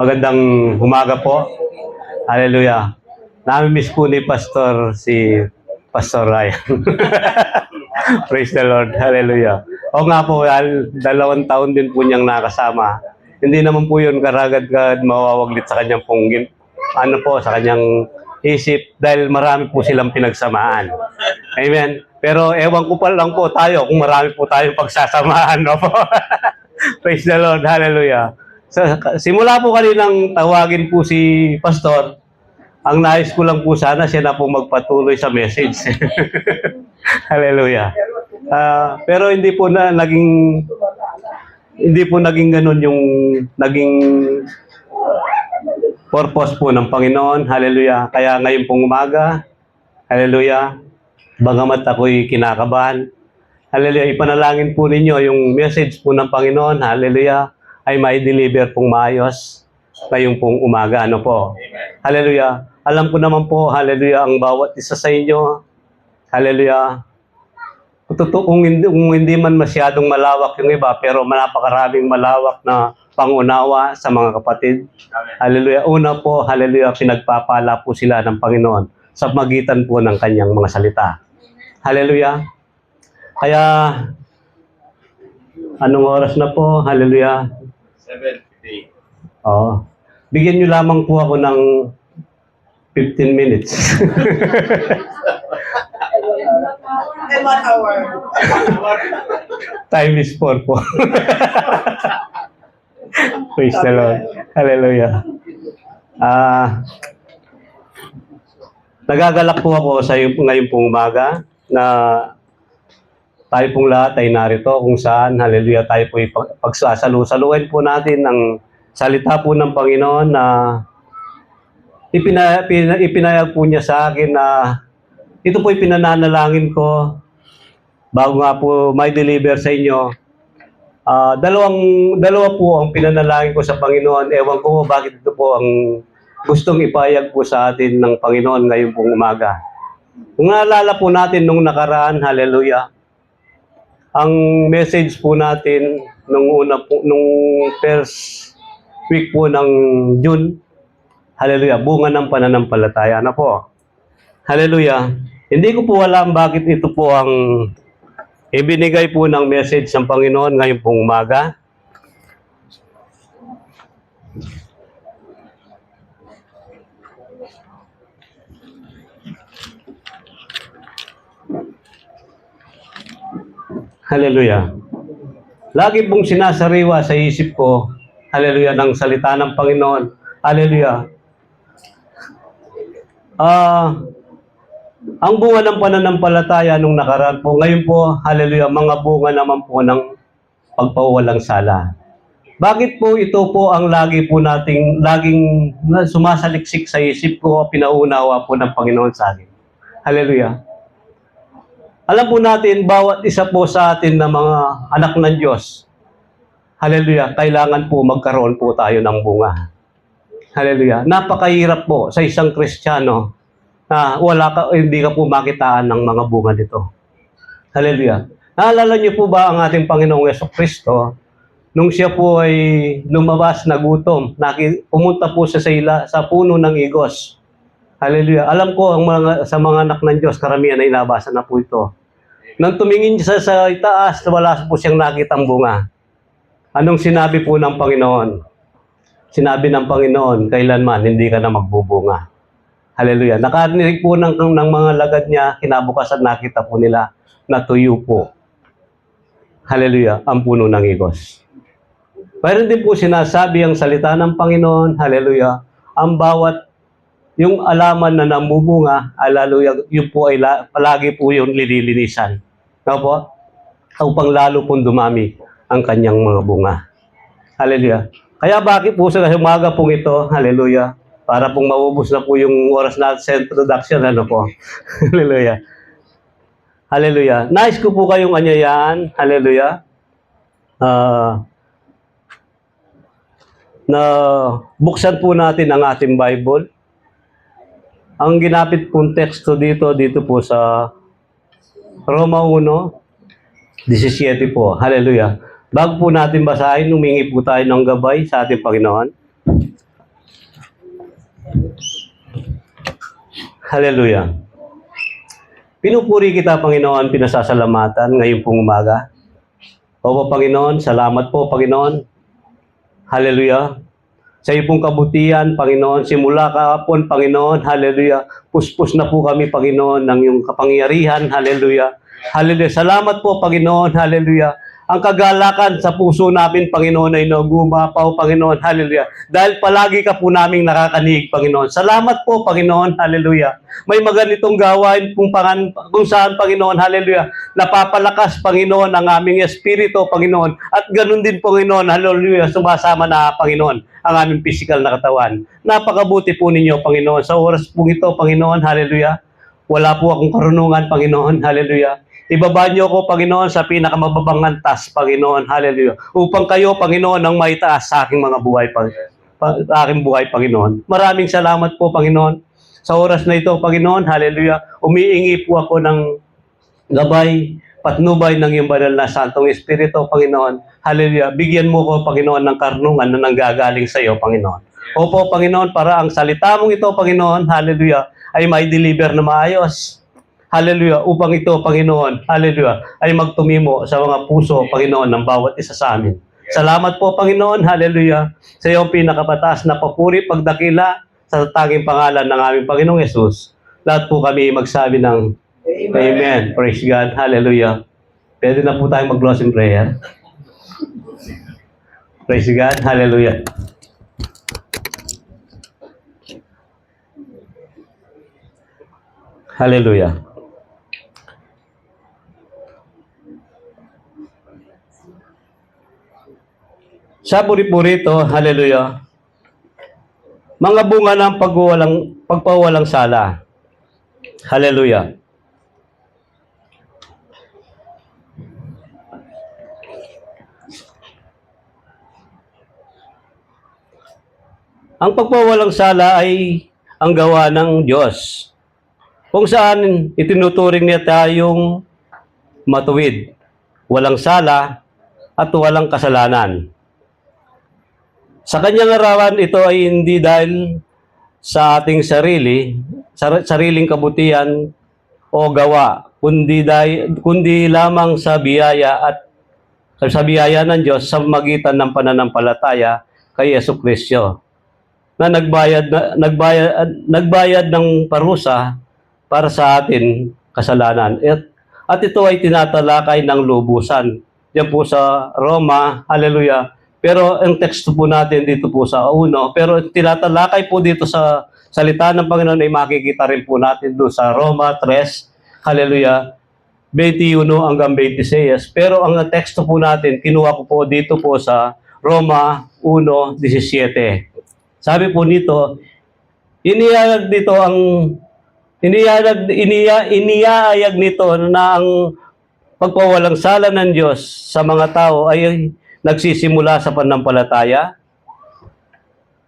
Magandang umaga po. Hallelujah. Nami-miss po ni Pastor si Pastor Ryan. Praise the Lord. Hallelujah. O nga po, 2 taon din po niyang nakasama. Hindi naman po yun karagad-gad mawawaglit sa kanyang pong, sa kanyang isip dahil marami po silang pinagsamaan. Amen. Pero ewan ko pa lang po tayo kung marami po tayong pagsasamahan. No po? Praise the Lord. Hallelujah. So, simula po kaninang tawagin po si Pastor, ang nais ko lang po sana siya na po magpatuloy sa message. Hallelujah. Pero hindi po naging ganun yung naging purpose po ng Panginoon. Hallelujah. Kaya ngayon pong umaga, hallelujah, bagamat ako'y kinakabahan, hallelujah, ipanalangin po ninyo yung message po ng Panginoon, hallelujah, ay may deliver pong maayos ngayong pong umaga. Ano po? Amen. Hallelujah. Alam ko naman po, hallelujah, ang bawat isa sa inyo, hallelujah, kung hindi man masyadong malawak yung iba, pero napakaraming malawak na pangunawa sa mga kapatid. Amen. Hallelujah. Una po, hallelujah, pinagpapala po sila ng Panginoon sa magitan po ng kanyang mga salita. Hallelujah. Kaya, anong oras na po? Hallelujah. 7:50. Oo. Bigyan nyo lamang po ako ng 15 minutes. 1 hour. Time is 4 po. Praise the Lord. Hallelujah. Nagagalak po ako sa ngayon pong umaga na tayo pong lahat ay narito kung saan, hallelujah, tayo po pagsasalusaluin po natin ng salita po ng Panginoon na ipinayag po niya sa akin na ito po pinananalangin ko bago nga po may deliver sa inyo. Dalawa po ang pinanalangin ko sa Panginoon. Ewan ko bakit ito po ang gustong ipayag po sa atin ng Panginoon ngayon pong umaga. Kung naalala po natin nung nakaraan, hallelujah, ang message po natin nung first week po ng June, hallelujah, bunga ng pananampalataya. Ano po? Hallelujah. Hindi ko po alam bakit ito po ang ibinigay po ng message ng Panginoon ngayon pong umaga. Hallelujah. Lagi pong sinasariwa sa isip ko, hallelujah, ng salita ng Panginoon. Hallelujah. Ang bunga ng pananampalataya nung nakaraan po, ngayon po, hallelujah, mga bunga naman po ng pagpawalang sala. Bakit po ito po ang laging sumasaliksik sa isip ko, pinaunawa po ng Panginoon sa akin? Hallelujah. Alam po natin, bawat isa po sa atin na mga anak ng Diyos, hallelujah, kailangan po magkaroon po tayo ng bunga. Hallelujah. Napakahirap po sa isang Kristiyano na hindi ka po makitaan ng mga bunga nito. Hallelujah. Naalala niyo po ba ang ating Panginoong Jesucristo nung siya po ay lumabas na gutom, pumunta po siya sa puno ng igos. Hallelujah. Alam ko sa mga anak ng Diyos, karamihan ay nabasa na po ito. Nang tumingin siya sa itaas, wala po siyang nakitang bunga. Anong sinabi po ng Panginoon? Sinabi ng Panginoon, kailanman hindi ka na magbubunga. Hallelujah. Nakarinig po ng mga lagad niya, kinabukasan nakita po nila na tuyo po. Hallelujah, ang puno ng igos. Mayroon din po sinasabi ang salita ng Panginoon, hallelujah, ang bawat yung alaman na namubunga, hallelujah, yun po ay palagi po yung lilinisan. No po? Upang lalo pong dumami ang kanyang mga bunga. Hallelujah. Kaya bakit po sa umaga pong ito, hallelujah, para pong maubos na po yung oras natin sa introduction, ano po? Hallelujah. Hallelujah. Nais ko po kayong anyayaan, hallelujah, na buksan po natin ang ating Bible. Ang ginapit pong teksto dito po sa Roma 1:17 po. Hallelujah. Bago po natin basahin, humingi po tayo ng gabay sa ating Panginoon. Hallelujah. Pinupuri kita, Panginoon, pinasasalamatan ngayon pong umaga. Opo, Panginoon, salamat po, Panginoon. Hallelujah. Sa iyo pong kabutihan, Panginoon, simula kahapon, Panginoon, hallelujah. Puspos na po kami, Panginoon, ng iyong kapangyarihan, hallelujah. Hallelujah. Salamat po, Panginoon, hallelujah. Ang kagalakan sa puso namin, Panginoon, ay nagumapaw, Panginoon, hallelujah. Dahil palagi ka po naming nakakanig, Panginoon. Salamat po, Panginoon, hallelujah. May maganitong gawain kung saan, Panginoon, hallelujah, napapalakas, Panginoon, ang aming espiritu, Panginoon. At ganun din, Panginoon, hallelujah, sumasama na, Panginoon, ang aming physical na katawan. Napakabuti po ninyo, Panginoon. Sa oras po ito, Panginoon, hallelujah. Wala po akong karunungan, Panginoon, hallelujah. Ibaba niyo ko, Panginoon, sa pinakamababang antas, Panginoon, hallelujah. Upang kayo, Panginoon, ang maitaas sa aking mga buhay, sa aking buhay, Panginoon. Maraming salamat po, Panginoon. Sa oras na ito, Panginoon, hallelujah, umiingi po ako ng gabay, patnubay ng iyong banal na Santong Espiritu, Panginoon. Hallelujah. Bigyan mo ko, Panginoon, ng karunungan na nanggagaling sa iyo, Panginoon. Opo, Panginoon, para ang salita mong ito, Panginoon, hallelujah, ay may deliver na maayos. Hallelujah. Upang ito, Panginoon, hallelujah, ay magtumimo sa mga puso, Panginoon, ng bawat isa sa amin. Salamat po, Panginoon, hallelujah, sa iyong pinakapataas na papuri, pagdakila, sa tanging pangalan ng aming Panginoong Yesus. Lahat po kami magsabi ng Amen. Praise God. Hallelujah. Pwede na po tayong mag-closing prayer. Praise God. Hallelujah. Hallelujah. Sa puri-puri ito, hallelujah, mga bunga ng pagpawalang sala. Hallelujah. Ang pagpawalang sala ay ang gawa ng Diyos, kung saan itinuturing niya tayong matuwid, walang sala, at walang kasalanan. Sa kanyang arawan, ito ay hindi dahil sa ating sariling kabutihan o gawa, kundi lamang sa biyaya ng Diyos sa magitan ng pananampalataya kay Jesucristo, na nagbayad ng parusa para sa atin kasalanan. At ito ay tinatalakay ng lubusan. Diyan po sa Roma, hallelujah. Pero ang teksto po natin dito po sa 1, pero tinatalakay po dito sa salita ng Panginoon ay makikita rin po natin doon sa Roma 3, hallelujah, 21 hanggang 26. Pero ang teksto po natin, kinuha ko po dito po sa Roma 1:17. Sabi po nito, iniayag nito na ang pagpawalang sala ng Diyos sa mga tao ay nagsisimula sa pananampalataya,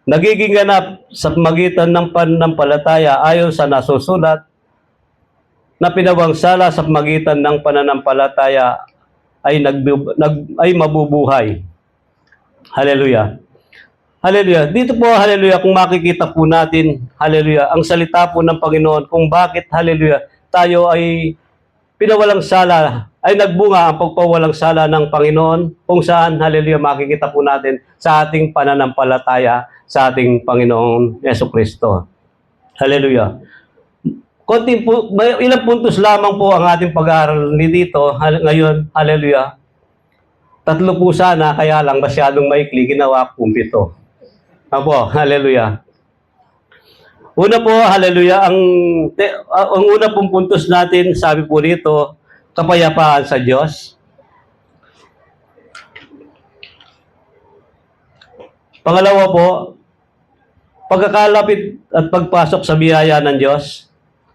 nagiging ganap sa magitan ng pananampalataya ayon sa nasusulat, na pinawang sala sa magitan ng pananampalataya ay mabubuhay. Hallelujah. Hallelujah. Dito po, hallelujah, kung makikita po natin, hallelujah, ang salita po ng Panginoon kung bakit, hallelujah, tayo ay pinawalang sala, ay nagbunga ang pagpawalang sala ng Panginoon, kung saan, hallelujah, makikita po natin sa ating pananampalataya sa ating Panginoong Jesucristo. Hallelujah. Ilang puntos lamang po ang ating pag-aaral dito ngayon, hallelujah. 3 po sana, kaya lang masyadong maikli, ginawa ko 7. Apo, hallelujah. Una po, hallelujah, ang una pong puntos natin, sabi po dito, kapayapaan sa Diyos. Pangalawa po, pagkakalapit at pagpasok sa biyaya ng Diyos.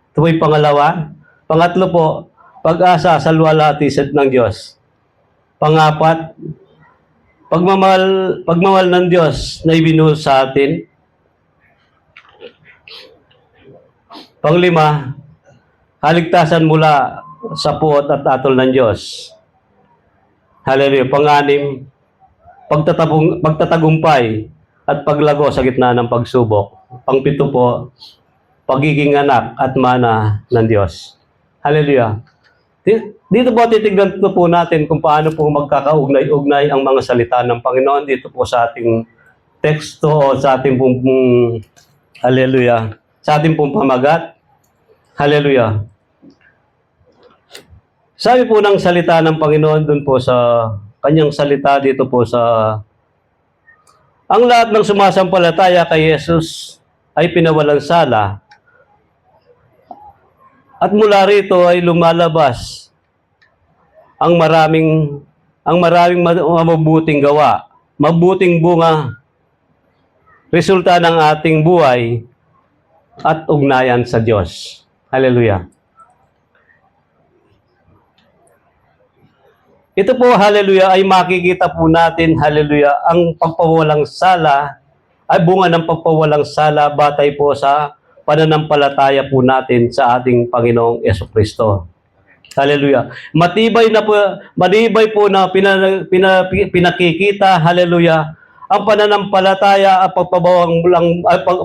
Ito po yung pangalawa. Pangatlo po, pag-asa sa luwalhatian ng Diyos. Pangapat, pagmamahal ng Diyos na ibinuhos sa atin. Panglima, kaligtasan mula sa puot at atol ng Diyos. Hallelujah. Panganim, pagtatagumpay at paglago sa gitna ng pagsubok. Pangpito po, pagiging anak at mana ng Diyos. Hallelujah. Dito po titignan po natin kung paano po magkakaugnay-ugnay ang mga salita ng Panginoon dito po sa ating teksto o sa ating pong hallelujah, sa ating pong pamagat. Hallelujah. Sabi po ng salita ng Panginoon dun po sa kanyang salita dito po sa ang lahat ng sumasampalataya kay Jesus ay pinawalang sala at mula rito ay lumalabas ang maraming mabubuting gawa, mabuting bunga, resulta ng ating buhay at ugnayan sa Diyos. Hallelujah. Ito po, hallelujah, ay makikita po natin, hallelujah, ang pagpawalang sala, ay bunga ng pagpawalang sala batay po sa pananampalataya po natin sa ating Panginoong Jesucristo. Hallelujah. Matibay po na pinakikita, hallelujah, ang pananampalataya at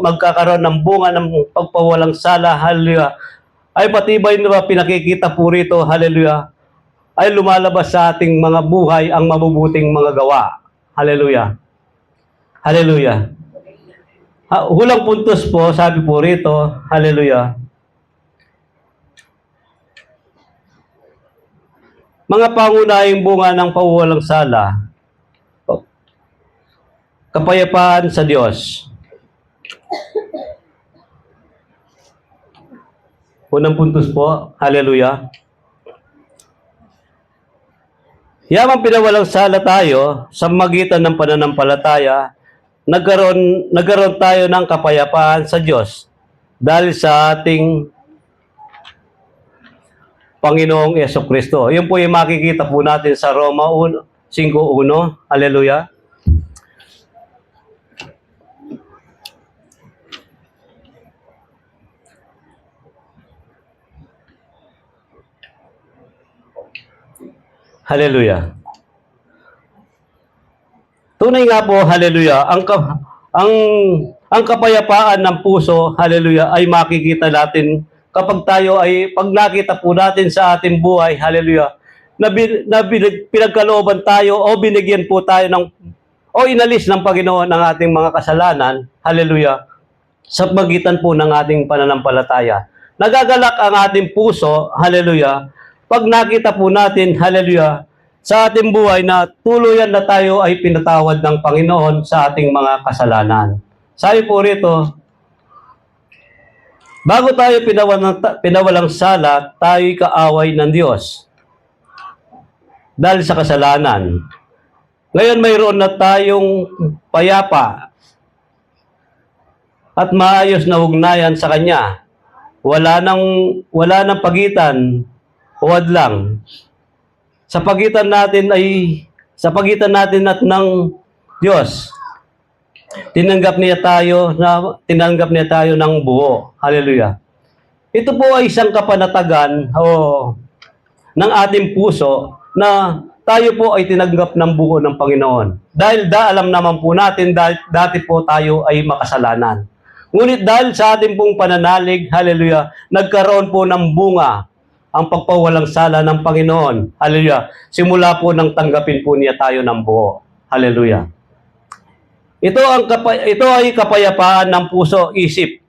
magkakaroon ng bunga ng pagpawalang sala, hallelujah, ay matibay na pinakikita po rito, hallelujah, ay lumalabas sa ating mga buhay ang mabubuting mga gawa. Hallelujah. Hallelujah. Hulang puntos po, sabi po rito, hallelujah. Mga pangunahing bunga ng pawawalang sala, kapayapaan sa Diyos. Unang puntos po, hallelujah. Yamang pinawalang sala tayo sa magitan ng pananampalataya, nagkaroon tayo ng kapayapaan sa Diyos dahil sa ating Panginoong Jesucristo. Yun po yung makikita po natin sa Roma 5:1. Hallelujah. Hallelujah. Tunay nga po, hallelujah, ang kapayapaan ng puso, hallelujah, ay makikita natin kapag tayo ay, pag nakita po natin sa ating buhay, hallelujah, na pinagkalooban tayo o binigyan po tayo o inalis ng Panginoon ng ating mga kasalanan, hallelujah, sa pagitan po ng ating pananampalataya. Nagagalak ang ating puso, hallelujah, pag nakita po natin, hallelujah, sa ating buhay na tuluyan na tayo ay pinatawad ng Panginoon sa ating mga kasalanan. Sabi po rito, bago tayo pinawalang sala, tayo'y kaaway ng Diyos dahil sa kasalanan. Ngayon mayroon na tayong payapa at maayos na ugnayan sa Kanya. Wala nang pagitan o hadlang. Sa pagitan natin at ng Diyos. Tinanggap niya tayo ng buo. Hallelujah. Ito po ay isang kapanatagan ng ating puso na tayo po ay tinanggap ng buo ng Panginoon. Dahil alam naman po natin dati po tayo ay makasalanan. Ngunit dahil sa ating pong pananalig, hallelujah, nagkaroon po ng bunga ang pagpawalang sala ng Panginoon. Hallelujah. Simula po nang tanggapin po niya tayo ng buo. Hallelujah. Ito ay kapayapaan ng puso, isip.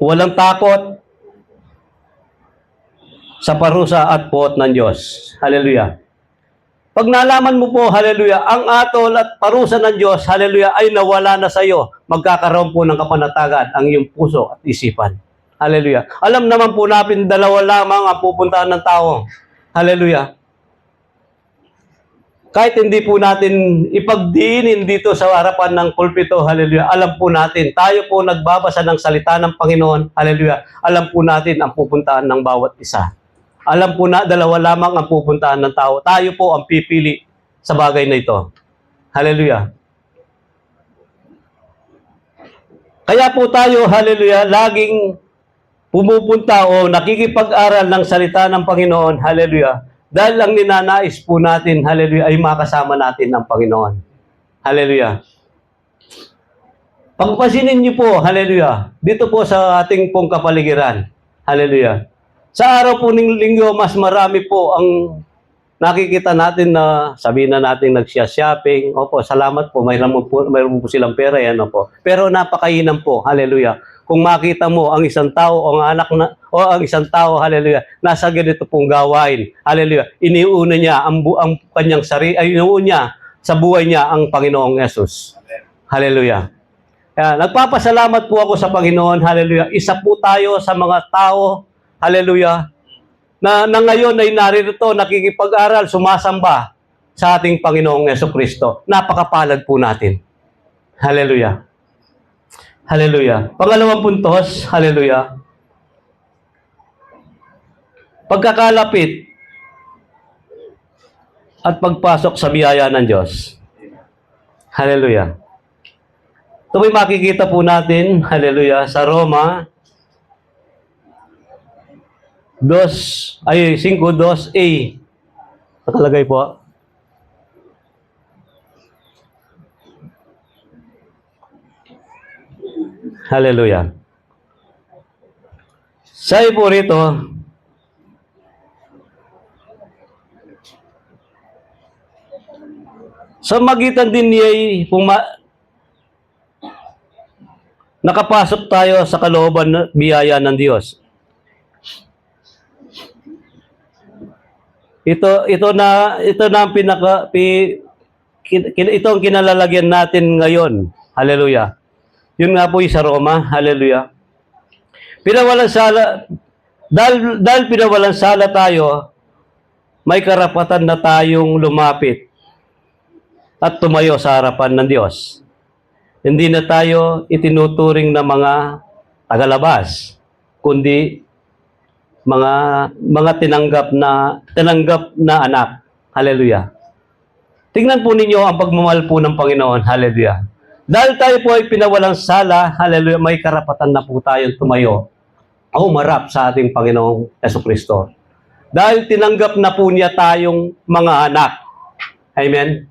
Walang takot sa parusa at puot ng Diyos. Hallelujah. Pag nalaman mo po, hallelujah, ang atol at parusa ng Diyos, hallelujah, ay nawala na sa iyo, magkakaroon po ng kapanatagan ang iyong puso at isipan. Hallelujah. Alam naman po natin, dalawa lamang ang pupuntahan ng tao. Hallelujah. Kahit hindi po natin ipagdiinin dito sa harapan ng pulpito, hallelujah, alam po natin, tayo po nagbabasa ng salita ng Panginoon, hallelujah, alam po natin ang pupuntahan ng bawat isa. Alam po na, dalawa lamang ang pupuntahan ng tao. Tayo po ang pipili sa bagay na ito. Hallelujah. Kaya po tayo, hallelujah, laging pumupunta o nakikipag-aral ng salita ng Panginoon, hallelujah, dahil ang ninanais po natin, hallelujah, ay makasama natin ng Panginoon. Hallelujah. Pagpasinin niyo po, hallelujah, dito po sa ating pong kapaligiran, hallelujah. Sa araw po ng linggo, mas marami po ang nakikita natin na sabihin na natin nagsiya-shopping. Opo, salamat po, mayroon po silang pera, yan po. Pero napakainam po, hallelujah. Kung makita mo ang isang tao o ang anak na o ang isang tao, hallelujah, nasa ganito pong gawain, hallelujah, iniuna niya ang kanyang sarili, ay iniuna niya sa buhay niya ang Panginoong Yesus. Hallelujah. Kaya, nagpapasalamat po ako sa Panginoon, hallelujah. Isa po tayo sa mga tao, hallelujah, na ngayon ay naririto, nakikipag-aral, sumasamba sa ating Panginoong Jesucristo. Napakapalad po natin. Hallelujah. Hallelujah. Pangalawang puntos, hallelujah. Pagkakalapit at pagpasok sa biyaya ng Diyos. Hallelujah. Ito may makikita po natin, hallelujah, sa Roma 5:2a. Nakalagay po. Hallelujah. Sabi po rito, sa magitan din niya nakapasok tayo sa kalooban na biyaya ng Diyos. Ito na ang ito ang kinalalagyan natin ngayon. Hallelujah. Yun nga po yung sa Roma. Hallelujah. Pinawalan sala, dahil pinawalan sala tayo, may karapatan na tayong lumapit at tumayo sa harapan ng Diyos. Hindi na tayo itinuturing na mga tagalabas, kundi mga tinanggap na anak. Hallelujah. Tingnan po ninyo ang pagmamahal po ng Panginoon. Hallelujah. Dahil tayo po ay pinawalang sala, hallelujah, may karapatan na po tayong tumayo o humarap sa ating Panginoong Jesucristo. Dahil tinanggap na po niya tayong mga anak. Amen.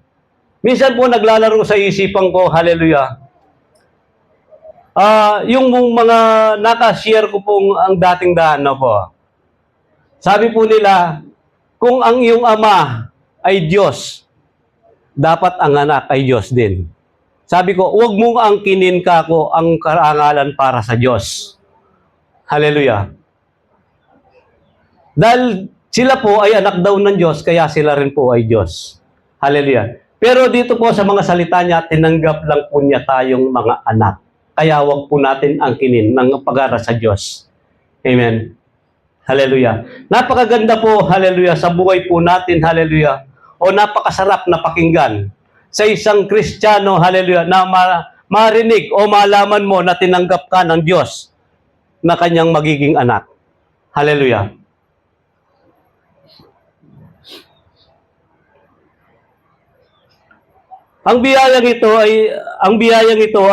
Minsan po naglalaro sa isipan ko, hallelujah. Yung mga nakashare ko pong ang dating daan na po. Sabi po nila, kung ang iyong ama ay Diyos, dapat ang anak ay Diyos din. Sabi ko, huwag mong angkinin ka ko ang karangalan para sa Diyos. Hallelujah. Dahil sila po ay anak daw ng Diyos, kaya sila rin po ay Diyos. Hallelujah. Pero dito po sa mga salita niya, tinanggap lang po niya tayong mga anak. Kaya huwag po natin angkinin ng pag-aaral sa Diyos. Amen. Hallelujah. Napakaganda po, hallelujah, sa buhay po natin, hallelujah. O napakasarap na pakinggan sa isang Kristiyano, hallelujah, na marinig o malaman mo na tinanggap ka ng Diyos na kanyang magiging anak. Hallelujah. Ang biyayang ito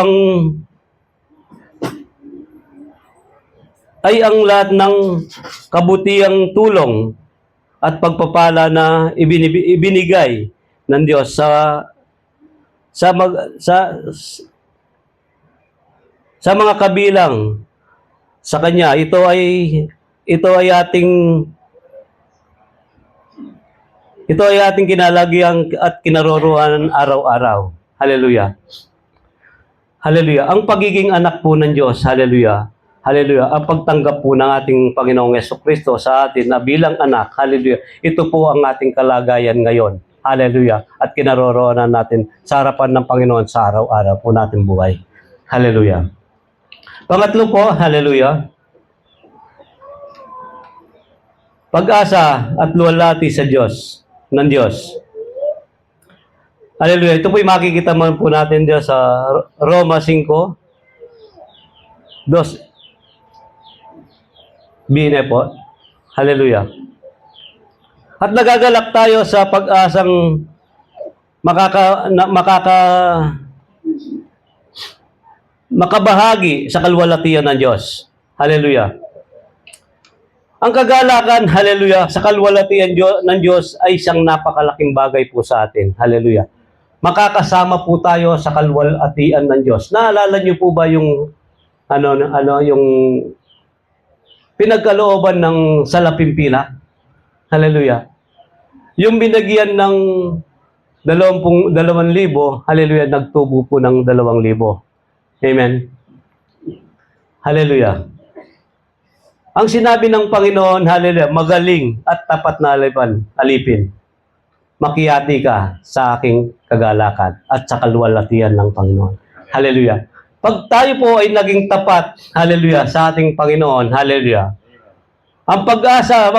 ay ang lahat ng kabutiang tulong at pagpapala na ibinigay ng Diyos sa mga kabilang sa Kanya. Ito ay ating kinalagyan at kinarorohan araw-araw. Hallelujah. Hallelujah. Ang pagiging anak po ng Diyos, hallelujah. Hallelujah. Ang pagtanggap po ng ating Panginoong Jesucristo sa atin na bilang anak, hallelujah. Ito po ang ating kalagayan ngayon. Hallelujah. At kinaroroonan natin sa harapan ng Panginoon sa araw-araw po nating buhay. Hallelujah. Pangatlo po, hallelujah. Pag-asa at luwalhati sa Diyos, ng Diyos. Hallelujah. Ito po yung makikita man po natin dyan sa Roma 5:2. Bine po. Hallelujah. At nagagalak tayo sa pag-asang makabahagi sa kalwalhatian ng Diyos. Hallelujah. Ang kagalakan, hallelujah, sa kalwalhatian ng Diyos ay isang napakalaking bagay po sa atin. Hallelujah. makakasama po tayo sa kalwalhatian ng Diyos. Naalala niyo po ba yung yung pinagkalooban ng salapimpila? Hallelujah. Yung binagyan ng 2,000, hallelujah, nagtubo po ng 2,000. Amen. Hallelujah. Ang sinabi ng Panginoon, hallelujah, magaling at tapat na alipin. Makiyati ka sa aking kagalakan at sa kalwalhatian ng Panginoon. Hallelujah. Pag tayo po ay naging tapat, hallelujah, sa ating Panginoon, hallelujah, ang pag-asa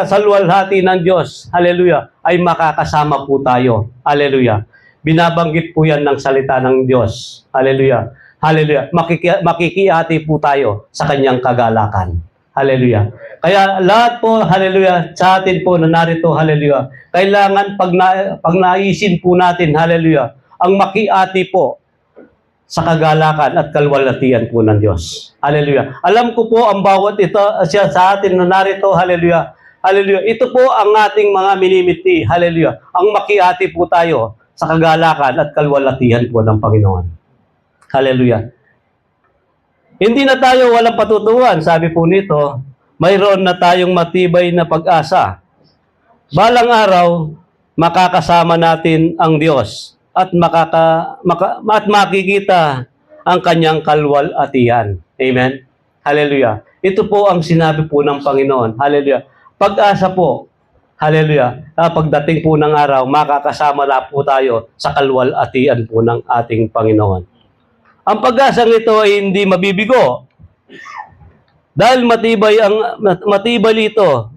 sa luwalhati ng Diyos, hallelujah, ay makakasama po tayo. Hallelujah. Binabanggit po yan ng salita ng Diyos. Hallelujah. Hallelujah. Makikihati po tayo sa kanyang kagalakan. Hallelujah. Kaya lahat po, hallelujah, sa atin po na narito, hallelujah, kailangan pag naisin po natin, hallelujah, ang makihati po sa kagalakan at kalwalhatian po ng Diyos. Hallelujah. Alam ko po ang bawat ito siya sa atin na narito, hallelujah. Hallelujah. Ito po ang ating mga minimiti, hallelujah. Ang makihati po tayo sa kagalakan at kalwalhatian po ng Panginoon. Hallelujah. Hindi na tayo walang patutuan, sabi po nito, mayroon na tayong matibay na pag-asa. Balang araw, makakasama natin ang Diyos at makikita ang kanyang kalwalhatian. Amen? Hallelujah. Ito po ang sinabi po ng Panginoon. Hallelujah. Pag-asa po. Hallelujah. Pagdating po ng araw, makakasama na po tayo sa kalwalhatian po ng ating Panginoon. Ang pag-asang ito ay hindi mabibigo. Dahil matibay ito.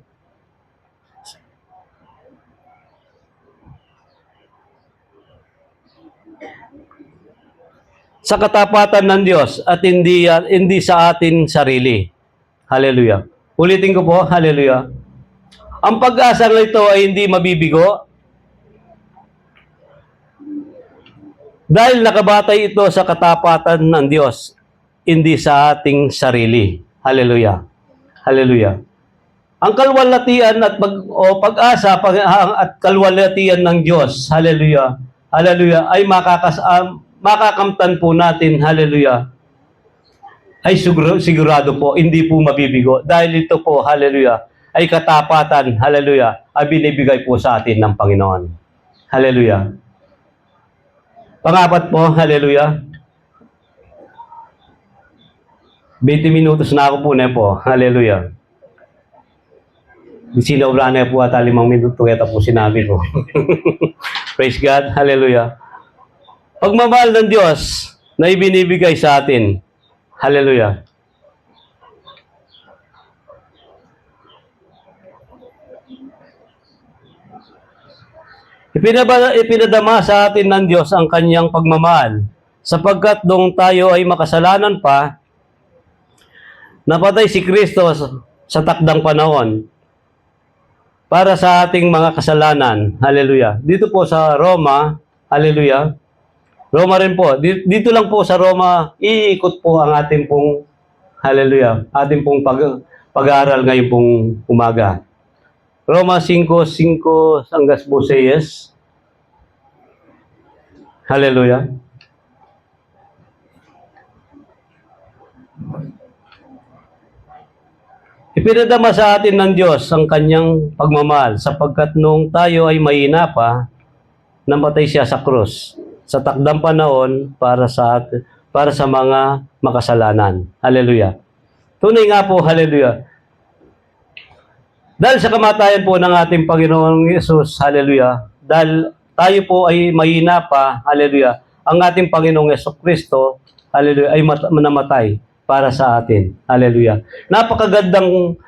Sa katapatan ng Diyos at hindi sa atin sarili. Hallelujah. Ulitin ko po, hallelujah. Ang pag-asang ito ay hindi mabibigo dahil nakabatay ito sa katapatan ng Diyos, hindi sa ating sarili. Hallelujah. Hallelujah. Ang kalwalhatian at pag-asa at kalwalhatian ng Diyos, hallelujah. Hallelujah, ay makakamtan po natin, hallelujah, ay sigurado po, hindi po mabibigo. Dahil ito po, hallelujah, ay katapatan, hallelujah, ay binibigay po sa atin ng Panginoon. Hallelujah. Pangapat po, hallelujah. 20 minutos na ako po na po, hallelujah. Sinobra na po at 5 minuto, ito po sinabi ko. Praise God, hallelujah. Pagmamahal ng Diyos na ibinibigay sa atin. Hallelujah. Ipinadama sa atin ng Diyos ang kanyang pagmamahal sapagkat nung tayo ay makasalanan pa, napatay si Kristo sa takdang panahon para sa ating mga kasalanan. Hallelujah. Dito po sa Roma, hallelujah, Roma rin po. Dito lang po sa Roma, iikot po ang ating pong, hallelujah, ating pong pag-aaral ngayon pong umaga. Roma 5:5 hanggang 6. Hallelujah. Ipinadama sa atin ng Diyos ang kanyang pagmamahal sapagkat nung tayo ay mahina pa, namatay siya sa krus sa takdang panahon para sa mga makasalanan. Hallelujah. Tunay nga po, hallelujah. Dahil sa kamatayan po ng ating Panginoong Yesus, hallelujah, dahil tayo po ay mahina pa, hallelujah, ang ating Panginoong Jesucristo, hallelujah, ay namatay para sa atin. Hallelujah. Napakagandang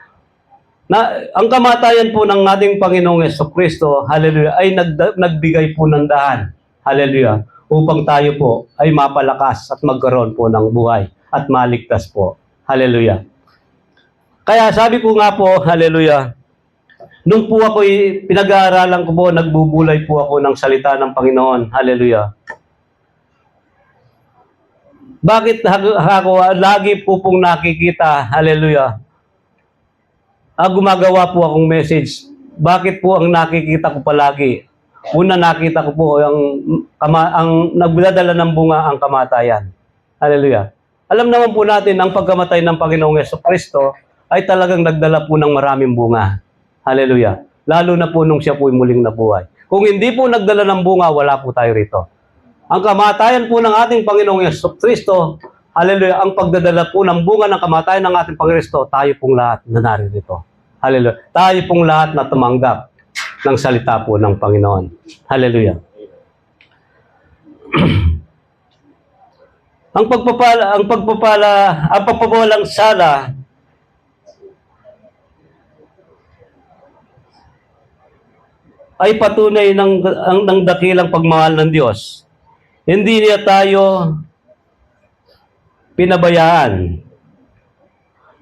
ang kamatayan po ng ating Panginoong Jesucristo, hallelujah, ay nagbigay po ng daan. Hallelujah. Upang tayo po ay mapalakas at magkaroon po ng buhay at maligtas po. Hallelujah. Kaya sabi ko nga po, hallelujah, nung po ako pinag-aaralan ko po, nagbubulay po ako ng salita ng Panginoon. Hallelujah. Bakit ako lagi po pong nakikita, hallelujah, gumagawa po akong message. Bakit po ang nakikita ko palagi? una nakita ko po ang nagdadala ng bunga ang kamatayan. Hallelujah. Alam naman po natin, ang pagkamatay ng Panginoong Jesucristo ay talagang nagdala po ng maraming bunga. Hallelujah. Lalo na po nung siya po muling nabuhay. Kung hindi po nagdala ng bunga, wala po tayo rito. Ang kamatayan po ng ating Panginoong Jesucristo, hallelujah, ang pagdadala po ng bunga ng kamatayan ng ating Panginoong Jesucristo, tayo pong lahat na narito. Hallelujah. Tayo pong lahat na tumanggap ng salita po ng Panginoon. Hallelujah. ang pagpapawalang sala ay patunay ng dakilang pagmahal ng Diyos. Hindi niya tayo pinabayaan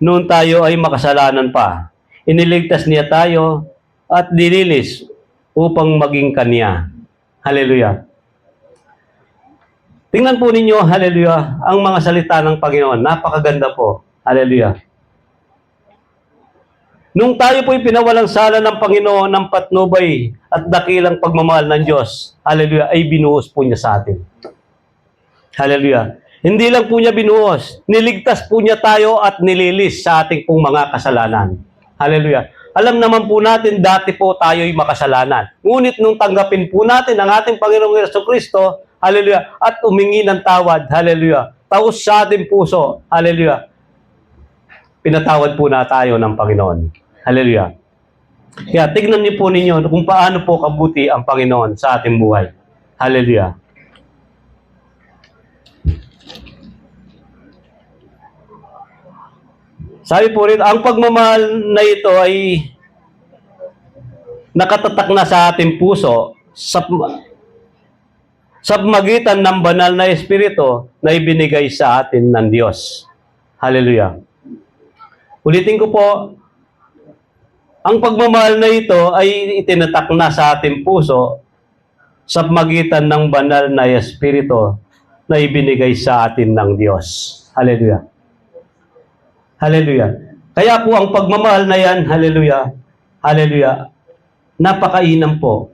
noon tayo ay makasalanan pa. Iniligtas niya tayo at dinilis upang maging Kanya. Hallelujah. Tingnan po ninyo, hallelujah, ang mga salita ng Panginoon. Napakaganda po. Hallelujah. Nung tayo po'y pinawalang sala ng Panginoon ng patnubay at dakilang pagmamahal ng Diyos, hallelujah, ay binuhos po niya sa atin. Hallelujah. Hindi lang po niya binuhos, niligtas po niya tayo at nililis sa ating pong mga kasalanan. Hallelujah. Alam naman po natin, dati po tayo'y makasalanan. Ngunit nung tanggapin po natin ang ating Panginoong Jesucristo, hallelujah, at umingi ng tawad, hallelujah, taos sa ating puso, hallelujah, pinatawad po na tayo ng Panginoon. Hallelujah. Kaya tignan niyo po ninyo kung paano po kabuti ang Panginoon sa ating buhay. Hallelujah. Sabi po rin, ang pagmamahal na ito ay nakatatak na sa ating puso sa magitan ng banal na Espiritu na ibinigay sa atin ng Diyos. Hallelujah. Ulitin ko po, ang pagmamahal na ito ay itinatak na sa ating puso sa magitan ng banal na Espiritu na ibinigay sa atin ng Diyos. Hallelujah. Hallelujah. Kaya po ang pagmamahal na yan, hallelujah, hallelujah, napakainam po.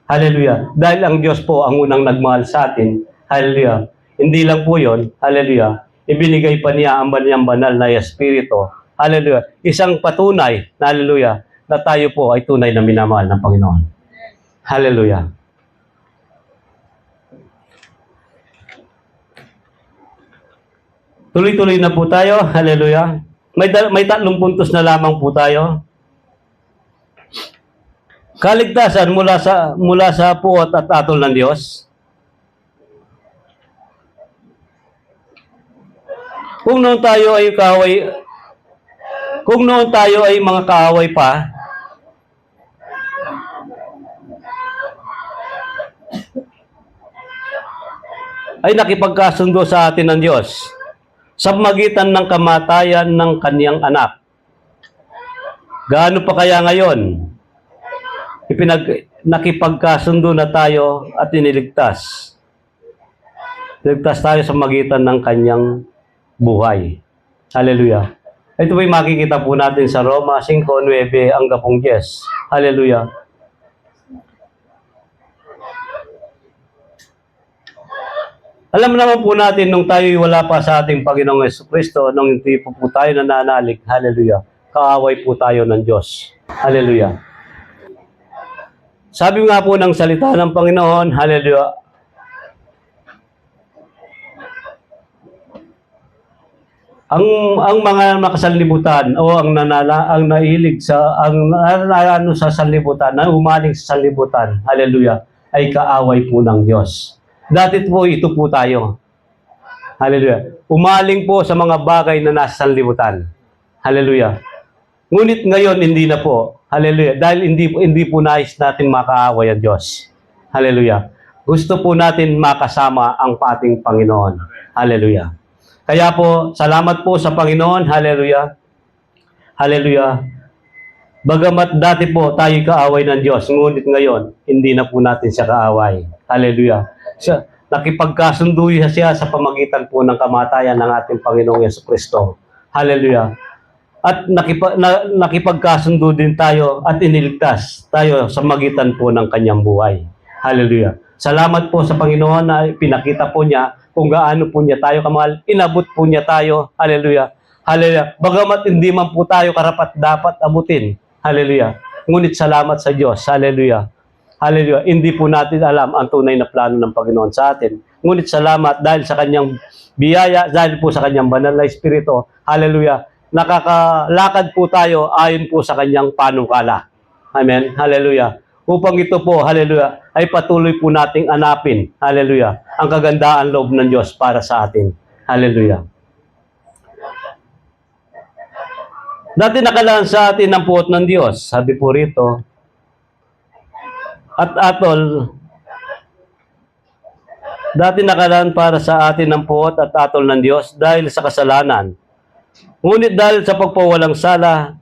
Hallelujah. Dahil ang Diyos po ang unang nagmahal sa atin. Hallelujah. Hindi lang po yun, hallelujah, ibinigay pa niya ang banal na Espiritu. Hallelujah. Isang patunay, hallelujah, na tayo po ay tunay na minamahal ng Panginoon. Hallelujah. Tuloy-tuloy na po tayo. Hallelujah. May 3 puntos na lamang po tayo. Kaligtasan mula sa puot at atol ng Diyos. Kung noon tayo ay mga kaaway pa, ay nakipagkasundo sa atin ng Diyos sa magitan ng kamatayan ng Kaniyang anak. Gaano pa kaya ngayon? Nakipagkasundo na tayo at iniligtas. Niligtas tayo sa magitan ng Kanyang buhay. Hallelujah. Ito po'y makikita po natin sa Roma 5:9 hanggang 10. Hallelujah. Alam naman po natin nung tayo wala pa sa ating Panginoong Jesucristo, nung hindi po tayo nananalig, hallelujah, kaaway po tayo ng Diyos. Hallelujah. Sabi nga po ng salita ng Panginoon, hallelujah, ang mga nakasanlibutan o ang nahilig sa sa sanlibutan, na umaling sa sanlibutan, hallelujah, ay kaaway po ng Diyos. Dati po ito po tayo. Hallelujah. Umaling po sa mga bagay na nasa sanlibutan. Hallelujah. Ngunit ngayon hindi na po. Hallelujah. Dahil hindi po nais natin makaaway ang Diyos. Hallelujah. Gusto po natin makasama ang ating Panginoon. Hallelujah. Kaya po, salamat po sa Panginoon. Hallelujah. Hallelujah. Bagamat dati po tayo kaaway ng Diyos, ngunit ngayon, hindi na po natin siya kaaway. Hallelujah. Nakipagkasundo siya sa pamagitan po ng kamatayan ng ating Panginoong Jesucristo. Hallelujah. At nakipagkasundo din tayo at iniligtas tayo sa magitan po ng Kanyang buhay. Hallelujah. Salamat po sa Panginoon na pinakita po niya kung gaano po niya tayo kamahal. Inabot po niya tayo. Hallelujah. Hallelujah. Bagamat hindi man po tayo karapat dapat abutin. Hallelujah. Ngunit salamat sa Diyos. Hallelujah. Hallelujah. Hindi po natin alam ang tunay na plano ng Panginoon sa atin. Ngunit salamat dahil sa kanyang biyaya, dahil po sa kanyang banal na Espiritu. Hallelujah. Nakakalakad po tayo ayon po sa kanyang panukala. Amen. Hallelujah. Upang ito po, hallelujah, ay patuloy po nating anapin, hallelujah, ang kagandaan loob ng Diyos para sa atin. Hallelujah. Dati nakalaan sa atin ang puot ng Diyos, sabi po rito, at atol, dati nakalaan para sa atin ang puot at atol ng Diyos dahil sa kasalanan. Ngunit dahil sa pagpawalang sala,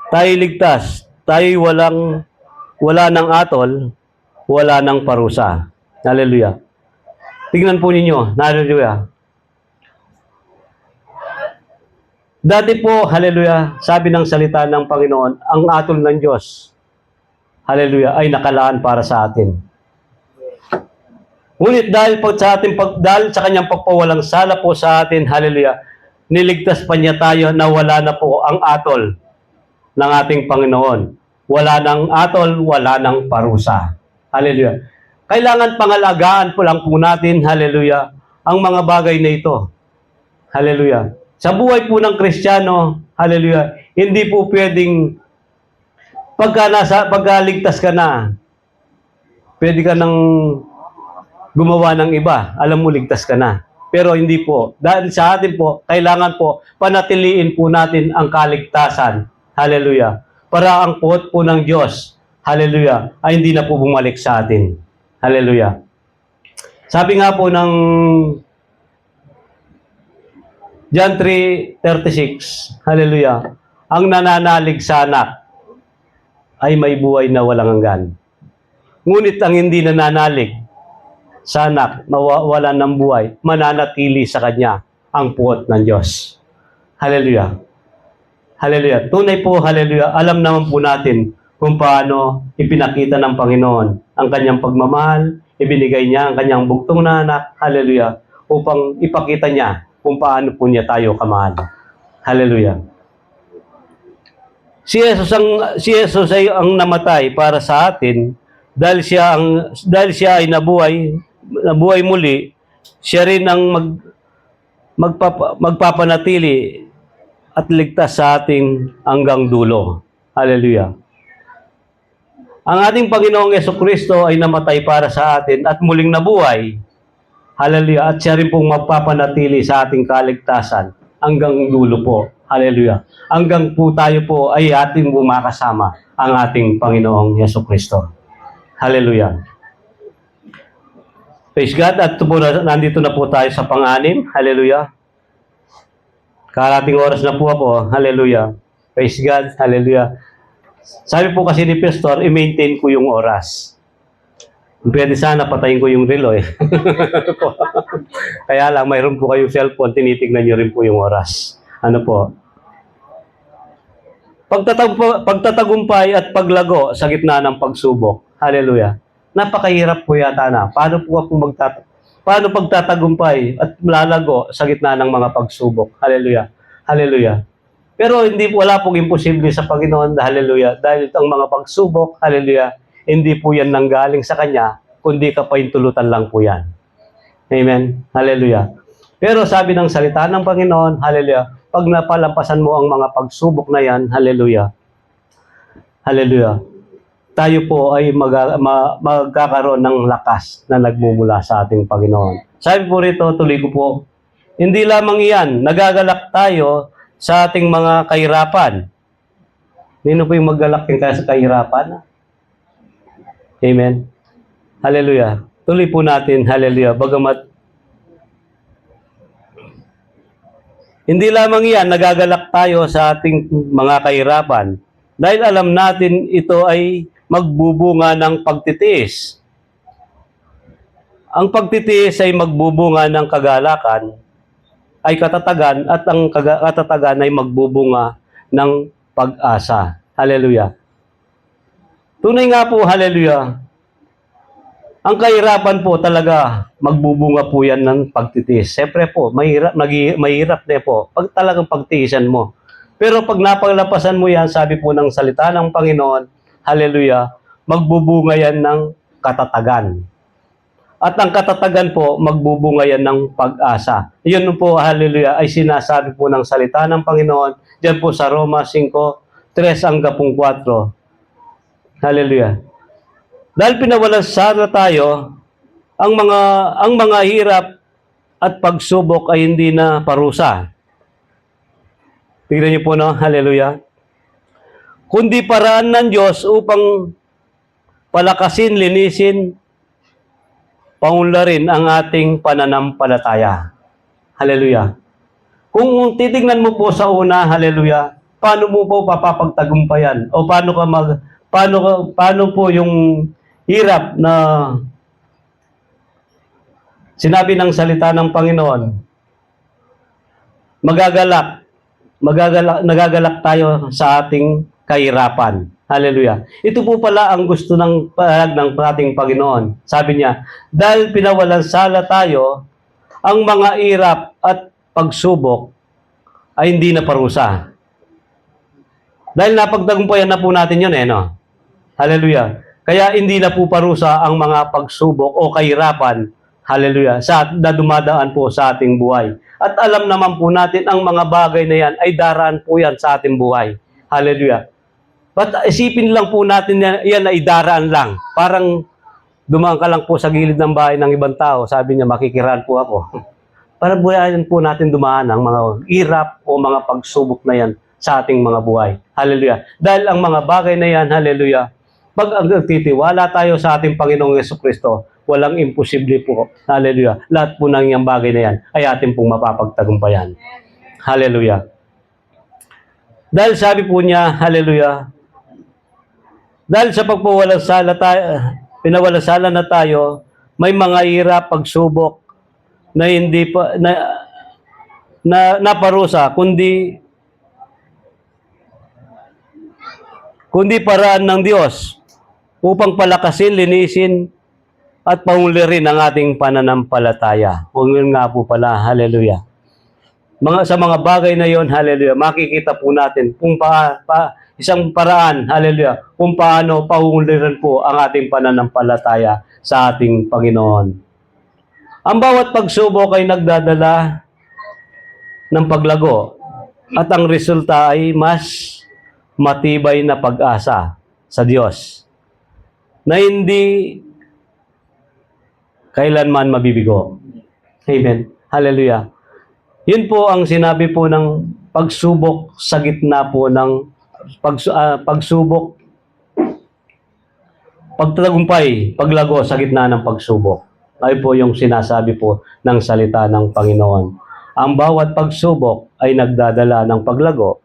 tayo ligtas, tayo wala ng atol, wala ng parusa. Hallelujah. Tingnan po ninyo, hallelujah. Dati po, hallelujah, sabi ng salita ng Panginoon, ang atol ng Diyos, hallelujah, ay nakalaan para sa atin. Ngunit dahil sa kanyang pagpawalang sala po sa atin, hallelujah, niligtas pa niya tayo na wala na po ang atol ng ating Panginoon. Wala ng atol, wala ng parusa. Hallelujah. Kailangan pangalagaan po lang po natin, hallelujah, ang mga bagay na ito. Hallelujah. Sa buhay po ng Kristiyano, hallelujah, hindi po pwedeng pagkaligtas ka na, pwede ka nang gumawa ng iba. Alam mo, ligtas ka na. Pero hindi po. Dahil sa atin po, kailangan po panatiliin po natin ang kaligtasan. Hallelujah. Para ang puot po ng Diyos, hallelujah, ay hindi na po bumalik sa atin. Hallelujah. Sabi nga po ng John 3:36, hallelujah, ang nananalig sa anak ay may buhay na walang hanggan. Ngunit ang hindi nananalig sa anak, mawawalan ng buhay, mananatili sa kanya ang puot ng Diyos. Hallelujah. Hallelujah. Tunay po, hallelujah. Alam naman po natin kung paano ipinakita ng Panginoon ang kanyang pagmamahal, ibinigay niya ang kanyang bugtong na anak, hallelujah, upang ipakita niya kung paano po niya tayo kamahal. Hallelujah. Si Jesus ay ang namatay para sa atin dahil siya ay nabuhay muli. Siya rin ang magpapanatili at ligtas sa ating hanggang dulo. Hallelujah. Ang ating Panginoong Jesucristo ay namatay para sa atin at muling nabuhay. Hallelujah. At siya rin pong magpapanatili sa ating kaligtasan hanggang dulo po. Hallelujah. Hanggang po tayo po ay ating bumakasama ang ating Panginoong Jesucristo. Hallelujah. Praise God. At nandito na po tayo sa pang-anim. Hallelujah. Karating oras na po ako. Hallelujah. Praise God. Hallelujah. Sabi po kasi ni Pastor, i-maintain ko yung oras. Pwede sana patayin ko yung relo eh. Kaya lang, mayroon po kayong cellphone, tinitignan nyo rin po yung oras. Ano po? Pagtatagumpay at paglago sa gitna ng pagsubok. Hallelujah. Napakahirap po yata na. Paano pagtatagumpay at lalago sa gitna ng mga pagsubok? Hallelujah. Hallelujah. Pero wala pong imposible sa Panginoon, hallelujah. Dahil ang mga pagsubok, hallelujah, hindi po yan nanggaling sa Kanya, kundi kapahintulutan lang po yan. Amen. Hallelujah. Pero sabi ng salita ng Panginoon, hallelujah, pag napalampasan mo ang mga pagsubok na yan, hallelujah, hallelujah, tayo po ay magkakaroon ng lakas na nagmumula sa ating Panginoon. Sabi po rito, tuloy ko po, hindi lamang iyan, nagagalak tayo sa ating mga kahirapan. Nino po yung maggalak sa kahirapan? Amen. Hallelujah. Tuloy po natin, hallelujah. Bagamat hindi lamang iyan, nagagalak tayo sa ating mga kahirapan dahil alam natin ito ay magbubunga ng pagtitiis. Ang pagtitiis ay magbubunga ng kagalakan, ay katatagan, at ang katatagan ay magbubunga ng pag-asa. Hallelujah. Tunay nga po, hallelujah, ang kahirapan po talaga, magbubunga po yan ng pagtitiis. Siyempre po, mahirap na po, pag talagang pagtiisan mo. Pero pag napaglapasan mo yan, sabi po ng salita ng Panginoon, hallelujah, magbubunga yan ng katatagan. At ang katatagan po, magbubunga yan ng pag-asa. Yun po, hallelujah, ay sinasabi po ng salita ng Panginoon, dyan po sa Roma 5:3-4. Hallelujah. Dahil pinawalan sana tayo, ang mga hirap at pagsubok ay hindi na parusa. Tignan niyo po, no? Hallelujah. Kundi paraan ng Diyos upang palakasin, linisin, paunlarin ang ating pananampalataya. Hallelujah. Kung titingnan mo po sa una, hallelujah, paano mo po papapagtagumpayan? O paano po yung hirap na sinabi ng salita ng Panginoon, nagagalak tayo sa ating kahirapan. Hallelujah. Ito po pala ang gusto ng pahayag ng ating Panginoon. Sabi niya, dahil pinawalan sala tayo, ang mga hirap at pagsubok ay hindi na parusa. Dahil napagtagumpayan na po natin yun no? Hallelujah. Kaya hindi na po parusa ang mga pagsubok o kahirapan, hallelujah, na dumadaan po sa ating buhay. At alam naman po natin ang mga bagay na yan ay daraan po yan sa ating buhay. Hallelujah. But isipin lang po natin yan ay daraan lang. Parang dumaan ka lang po sa gilid ng bahay ng ibang tao, sabi niya, makikiraan po ako. Para buhayan po natin dumaan ang mga hirap o mga pagsubok na yan sa ating mga buhay. Hallelujah. Dahil ang mga bagay na yan, hallelujah, pag nagtitiwala tayo sa ating Panginoong Jesucristo, walang imposible po. Hallelujah. Lahat po ng yung bagay na yan ay ating pong mapapagtagumpayan. Hallelujah. Dahil sabi po niya, hallelujah, dahil sa pinawalang sala na tayo, may mga hirap, pagsubok na hindi pa na parusa, kundi paraan ng Diyos upang palakasin, linisin, at paunlarin ang ating pananampalataya. Kung yun nga po pala, hallelujah. Sa mga bagay na yon, hallelujah, makikita po natin kung isang paraan, hallelujah, kung paano paunlarin po ang ating pananampalataya sa ating Panginoon. Ang bawat pagsubok ay nagdadala ng paglago at ang resulta ay mas matibay na pag-asa sa Diyos na hindi kailanman mabibigo. Amen. Hallelujah. Yun po ang sinabi po ng pagsubok sa gitna po ng pagsubok, pagtagumpay, paglago sa gitna ng pagsubok. Ay po yung sinasabi po ng salita ng Panginoon. Ang bawat pagsubok ay nagdadala ng paglago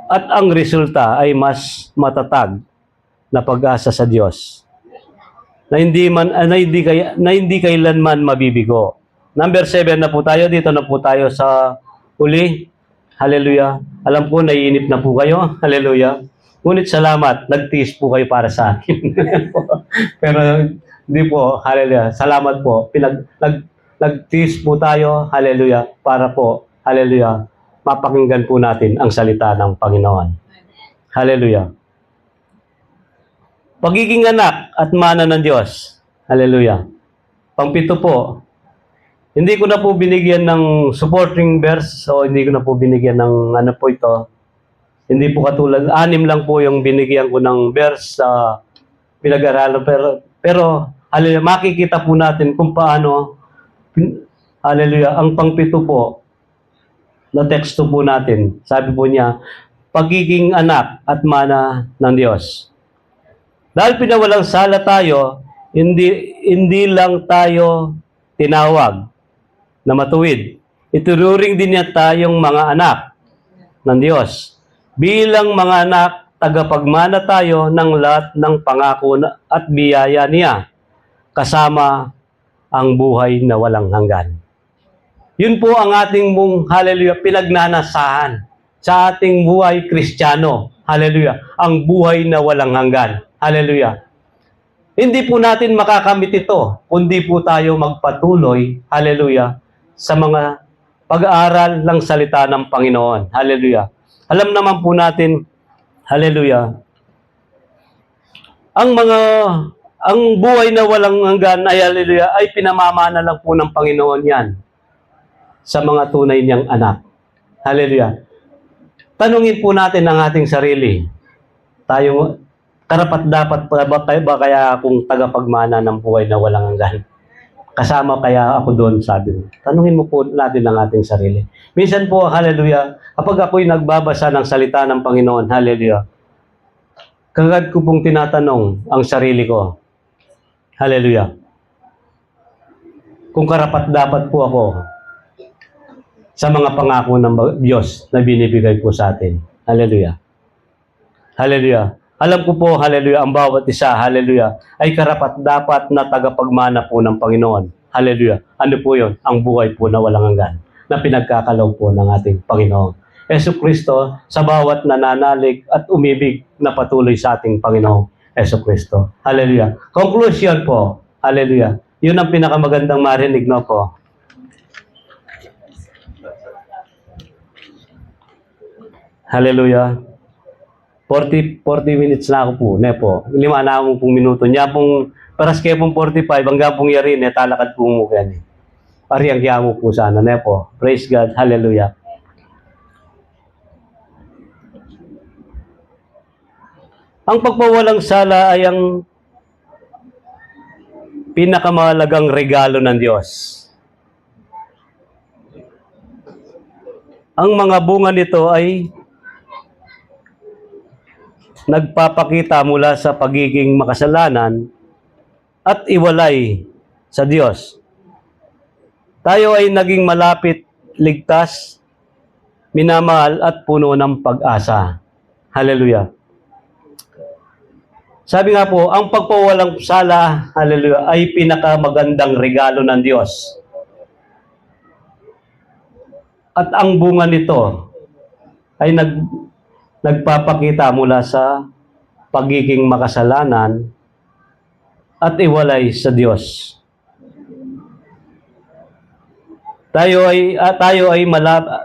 at ang resulta ay mas matatag na pag-asa sa Diyos na hindi kailanman mabibigo. Number 7 na po tayo. Dito na po tayo sa uli. Hallelujah. Alam ko, naiinip na po kayo. Hallelujah. Ngunit salamat, nagtiis po kayo para sa akin. Pero hindi po, hallelujah. Salamat po. Nagtiis po tayo, hallelujah, para po, hallelujah, mapakinggan po natin ang salita ng Panginoon. Hallelujah. Pagiging anak at mana ng Diyos. Hallelujah. Pang-7 po, hindi ko na po binigyan ng supporting verse o hindi ko na po binigyan ng ano po ito. Hindi po katulad, 6 lang po yung binigyan ko ng verse sa pinag-aralan. Pero hallelujah, makikita po natin kung paano, hallelujah, ang pang-7 po, na teksto po natin. Sabi po niya, pagiging anak at mana ng Diyos. Dahil pinawalang sala tayo, hindi lang tayo tinawag na matuwid. Itururing din niya tayong mga anak ng Diyos. Bilang mga anak, tagapagmana tayo ng lahat ng pangako at biyaya niya, kasama ang buhay na walang hanggan. Yun po ang ating mong, hallelujah, pinagnanasahan. sa ating buhay Kristiyano. Hallelujah. Ang buhay na walang hanggan. Hallelujah. Hindi po natin makakamit ito, kundi po tayo magpatuloy, hallelujah, sa mga pag-aaral ng salita ng Panginoon. Hallelujah. Alam naman po natin, hallelujah, ang buhay na walang hanggan ay, hallelujah, ay pinamamana lang po ng Panginoon yan sa mga tunay niyang anak. Hallelujah. Tanungin po natin ang ating sarili. Tayo, karapat-dapat ba kaya akong tagapagmana ng buhay na walang hanggan? Kasama kaya ako doon, sabi mo. Tanungin mo po natin ang ating sarili. Minsan po, hallelujah, kapag ako'y nagbabasa ng salita ng Panginoon, hallelujah, kagad ko pong tinatanong ang sarili ko, hallelujah, kung karapat-dapat po ako sa mga pangako ng Diyos na binibigay po sa atin. Hallelujah. Hallelujah. Alam ko po, hallelujah, ang bawat isa, hallelujah, ay karapat-dapat na tagapagmana po ng Panginoon. Hallelujah. Ano po yun? Ang buhay po na walang hanggan na pinagkakalaw po ng ating Panginoon. Jesucristo sa bawat nananalig at umibig na patuloy sa ating Panginoong Jesucristo. Hallelujah. Conclusion po, hallelujah. Yun ang pinakamagandang marinig, no po. Hallelujah. 40 minutes na ako po, ne po. 5 na akong pong minuto. Niya pong, paras kayo pong 45, hanggang pong yari, ne, talakad po mo yan. Pariyang kaya mo po sana, ne po. Praise God, hallelujah. Ang pagpawalang sala ay ang pinakamahalagang regalo ng Diyos. Ang mga bunga nito ay nagpapakita mula sa pagiging makasalanan at iwalay sa Diyos. Tayo ay naging malapit, ligtas, minamahal at puno ng pag-asa. Hallelujah. Sabi nga po, ang pagpawalang sala, hallelujah, ay pinakamagandang regalo ng Diyos. At ang bunga nito ay nagpapakita mula sa pagiging makasalanan at iwalay sa Diyos. Tayo naging malapit,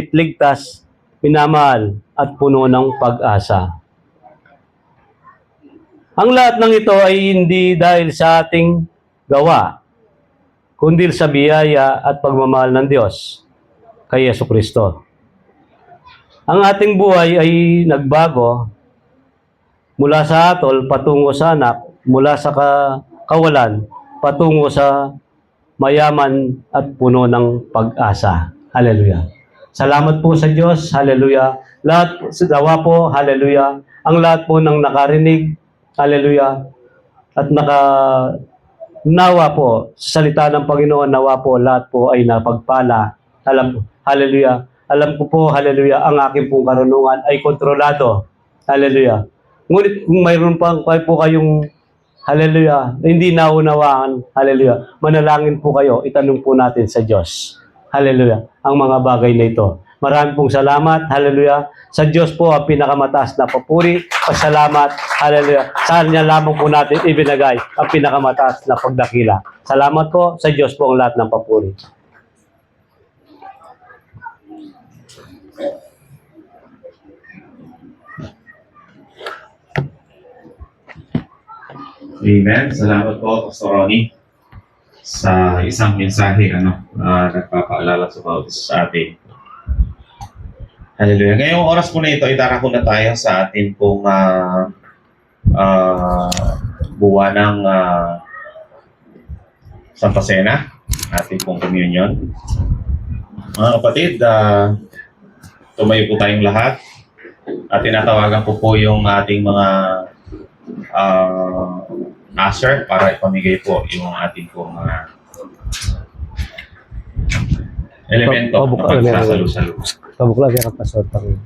ligtas, minamahal at puno ng pag-asa. Ang lahat ng ito ay hindi dahil sa ating gawa, kundi sa biyaya at pagmamahal ng Diyos kay Jesucristo. Ang ating buhay ay nagbago mula sa atol patungo sa anak, mula sa kawalan patungo sa mayaman at puno ng pag-asa. Hallelujah. Salamat po sa Diyos. Hallelujah. Lahat sa dawa po, hallelujah. Ang lahat po ng nakarinig, hallelujah. At nawa po sa salita ng Panginoon, nawa po lahat po ay napagpala. Hallelujah. Alam ko po, hallelujah, ang aking pong karunungan ay kontrolado. Hallelujah. Ngunit kung mayroon po kayong, hallelujah, hindi naunawaan, hallelujah, manalangin po kayo, itanong po natin sa Diyos. Hallelujah. Ang mga bagay na ito. Marami pong salamat, hallelujah. Sa Diyos po ang pinakamataas na papuri, pasalamat, hallelujah. Sa Kanya lamang po natin ibinagay ang pinakamataas na pagdakila. Salamat po, sa Diyos po ang lahat ng papuri. Amen. Salamat po, Pastor Ronnie, sa isang mensahe nagpapaalala sa bawat isa sa atin. Hallelujah. Ngayong oras po na ito, idarako na tayo sa atin pong buwanang Santa Cena, ating pong communion. Mga kapatid, tumayo po tayong lahat at tinatawagan po yung ating mga usher para ipamigay po yung ating pong elemento na pagsasalo-salo. Pabukla kaya kapasod pa rin.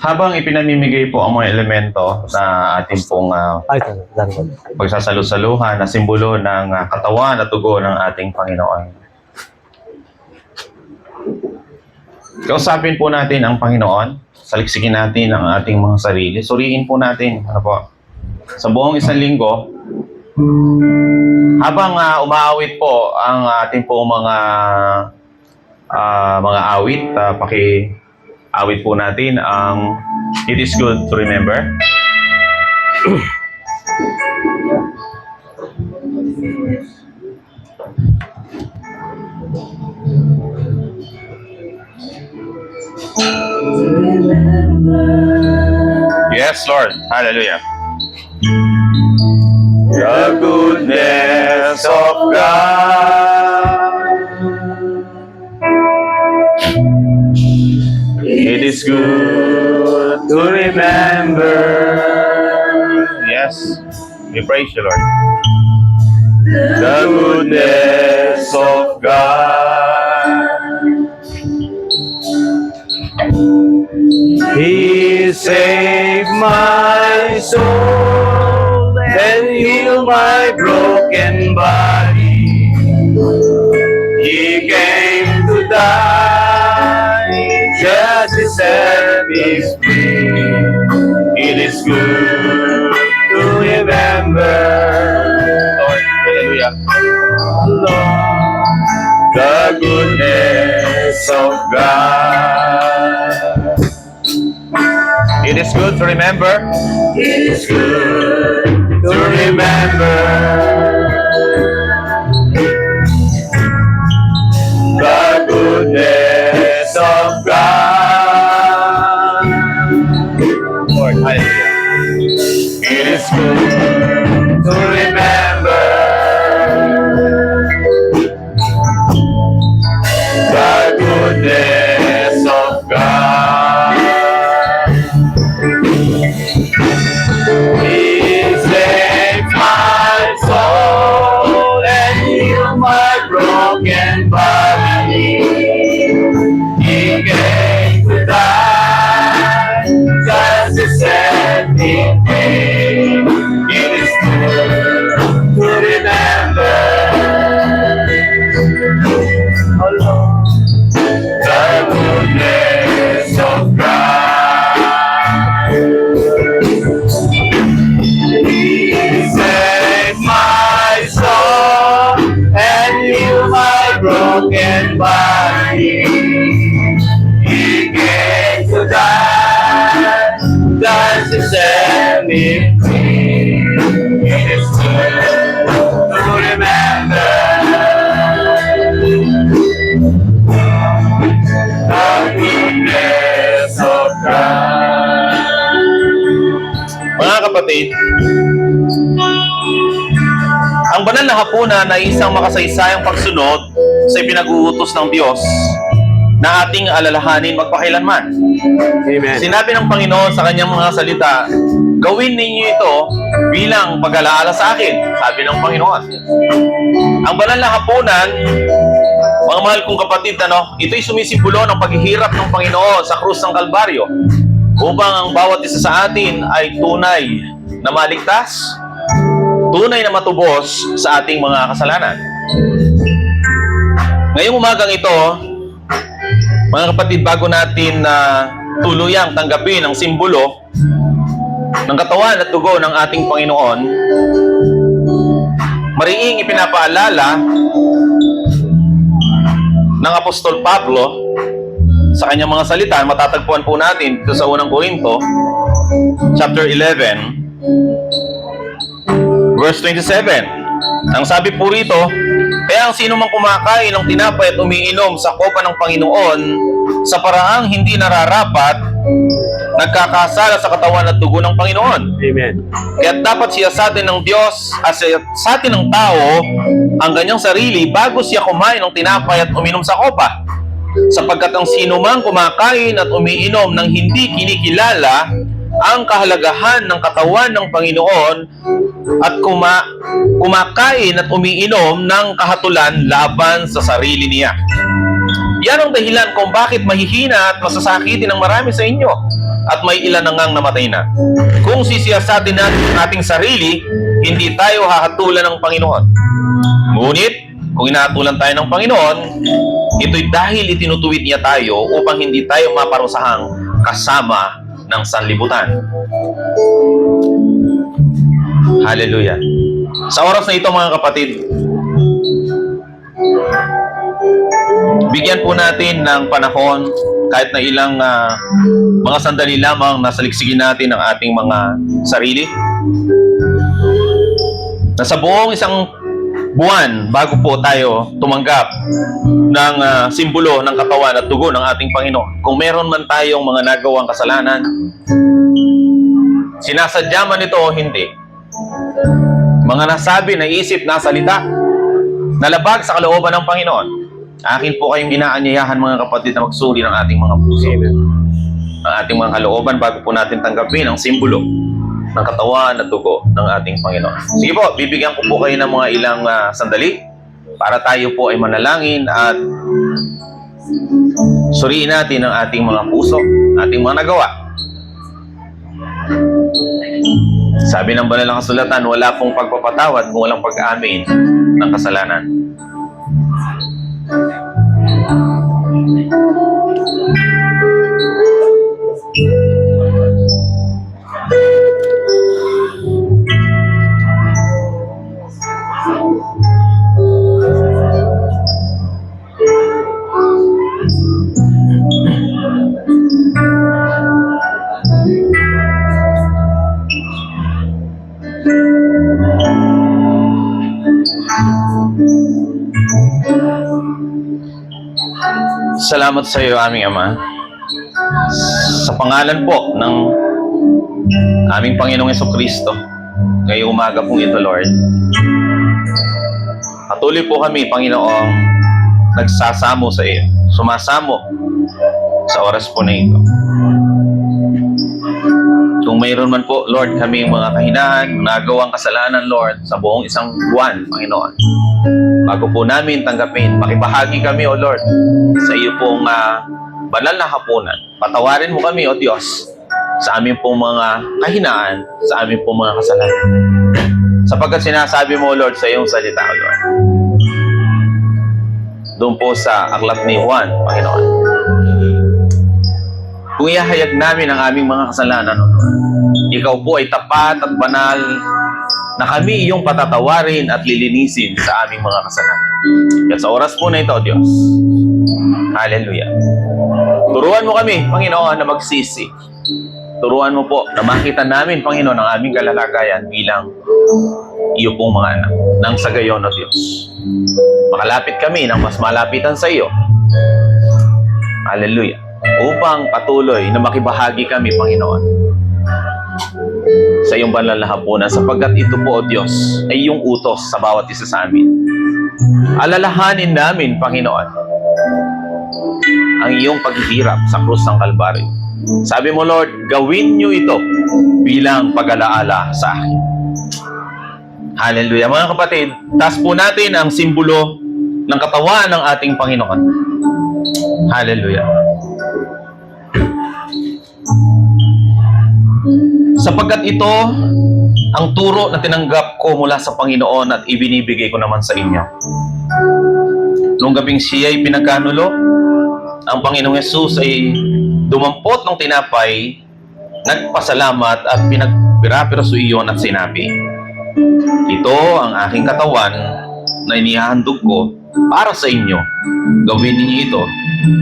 Habang ipinamimigay po ang mga elemento na ating pong Ay, talaga. pagsasalo-saluhan na simbolo ng katawan at dugo ng ating Panginoon. Kausapin po natin ang Panginoon. Saliksikin natin ang ating mga sarili. Suriin po natin. Ano po? Sa buong isang linggo, habang umaawit po ang ating po mga awit, paki-awit po natin ang It is Good to Remember. Yes, Lord. Hallelujah. The goodness of God. It is good to remember. Yes, we praise you, Lord. The goodness of God. He saved my soul and healed my broken body. He came to die just to set me free. It is good to remember. Lord, hallelujah. Lord, the goodness of God. It is good to remember. It is good to remember the goodness of God. Lord, hallelujah. It is good to remember the goodness of God. He saved my soul and healed my broken body. He came to die just to set me free. It is good to remember, oh Lord, the goodness of God. He saved my soul and healed my broken body. He came to die just to set me free. It is good to remember the goodness of God. Mga kapatid, ang banal na hapunan ay isang makasaysayang pagsunod sa ipinag-uutos ng Diyos na ating alalahanin magpakailanman. Amen. Sinabi ng Panginoon sa kanyang mga salita, gawin ninyo ito bilang pag-alaala sa akin, sabi ng Panginoon. Ang banal na hapunan, mga mahal kong kapatid, ito'y sumisimbolo ng paghihirap ng Panginoon sa krus ng Kalbaryo upang ang bawat isa sa atin ay tunay na maligtas, tunay na matubos sa ating mga kasalanan. Ngayong umagang ito, mga kapatid, bago natin tuluyang tanggapin ang simbolo ng katawan at dugo ng ating Panginoon, mariing ipinapaalala ng Apostol Pablo sa kanyang mga salita. Matatagpuan po natin ito sa unang Korinto, chapter 11, verse 27. Ang sabi po rito, kaya ang sino mang kumakain ng tinapay at umiinom sa kopa ng Panginoon sa paraang hindi nararapat, nagkakasala sa katawan at dugo ng Panginoon. Amen. Kaya dapat siya sa atin ng Diyos at sa atin ng tao ang kanyang sarili bago siya kumain ng tinapay at uminom sa kopa. Sapagkat ang sino mang kumakain at umiinom ng hindi kinikilala ang kahalagahan ng katawan ng Panginoon at kumakain at umiinom ng kahatulan laban sa sarili niya. Yan ang dahilan kung bakit mahihina at masasakitin ng marami sa inyo at may ilan na ngang namatay na. Kung sisiyasatin natin ang ating sarili, hindi tayo hahatulan ng Panginoon. Ngunit, kung inahatulan tayo ng Panginoon, ito'y dahil itinutuwid niya tayo upang hindi tayo maparusahang kasama ng sanlibutan. Hallelujah. Sa oras na ito, mga kapatid, bigyan po natin ng panahon, kahit na ilang mga sandali lamang, na saliksigin natin ang ating mga sarili. Na sa buong isang buwan, bago po tayo tumanggap ng simbolo ng katawan at dugo ng ating Panginoon, kung meron man tayong mga nagawang kasalanan, sinasadya man ito o hindi, mga nasabi, naisip, nasalita, nalabag sa kalooban ng Panginoon, akin po kayong inaanyayahan, mga kapatid, na magsuri ng ating mga puso, ang ating mga kalooban, bago po natin tanggapin ang simbolo ng katawan at dugo ng ating Panginoon. Sige po, bibigyan ko po kayo ng mga ilang sandali para tayo po ay manalangin at suriin natin ang ating mga puso, ating mga nagawa. Sabi ng banal na kasulatan, wala pong pagpapatawad kung walang pag-aamin ng kasalanan. Salamat sa iyo, aming Ama. Sa pangalan po ng aming Panginoong Jesucristo, ngayong umaga pong ito, Lord, patuloy po kami, Panginoong, nagsasamo sa iyo, sumasamo sa oras po na ito. Kung mayroon man po, Lord, kami mga kahinaan, nagawang kasalanan, Lord, sa buong isang buwan, Panginoon, bago po namin tanggapin, makibahagi kami, O Lord, sa iyo pong banal na hapunan. Patawarin mo kami, O Diyos, sa aming pong mga kahinaan, sa aming pong mga kasalanan. Sapagkat sinasabi mo, O Lord, sa iyong salita, O Lord, doon po sa aklat ni Juan, Panginoon, kung ihahayag namin ang aming mga kasalanan, O Lord, ikaw po ay tapat at banal na kami iyong patatawarin at lilinisin sa aming mga kasalanan. Kaya sa oras po na ito, Diyos, hallelujah, turuan mo kami, Panginoon, na magsisi. Turuan mo po na makita namin, Panginoon, ang aming kalalagayan bilang iyo pong mga anak. Nang sa gayon, O Diyos, makalapit kami ng mas malapitan sa iyo. Hallelujah. Upang patuloy na makibahagi kami, Panginoon, sa iyong banal na hapunan, sapagkat ito po, O Diyos, ay iyong utos sa bawat isa sa amin. Alalahanin namin, Panginoon, ang iyong paghihirap sa krus ng Kalbaryo. Sabi mo, Lord, gawin niyo ito bilang pag-alaala sa akin. Hallelujah. Mga kapatid, taas po natin ang simbolo ng katawan ng ating Panginoon. Hallelujah. Sapagkat ito ang turo na tinanggap ko mula sa Panginoon at ibinibigay ko naman sa inyo. Noong gabing siya ay pinagkanulo, ang Panginoong Hesus ay dumampot ng tinapay, nagpasalamat at pinagpira-piraso iyon at sinabi, ito ang aking katawan na inihahandog ko para sa inyo. Gawin ninyo ito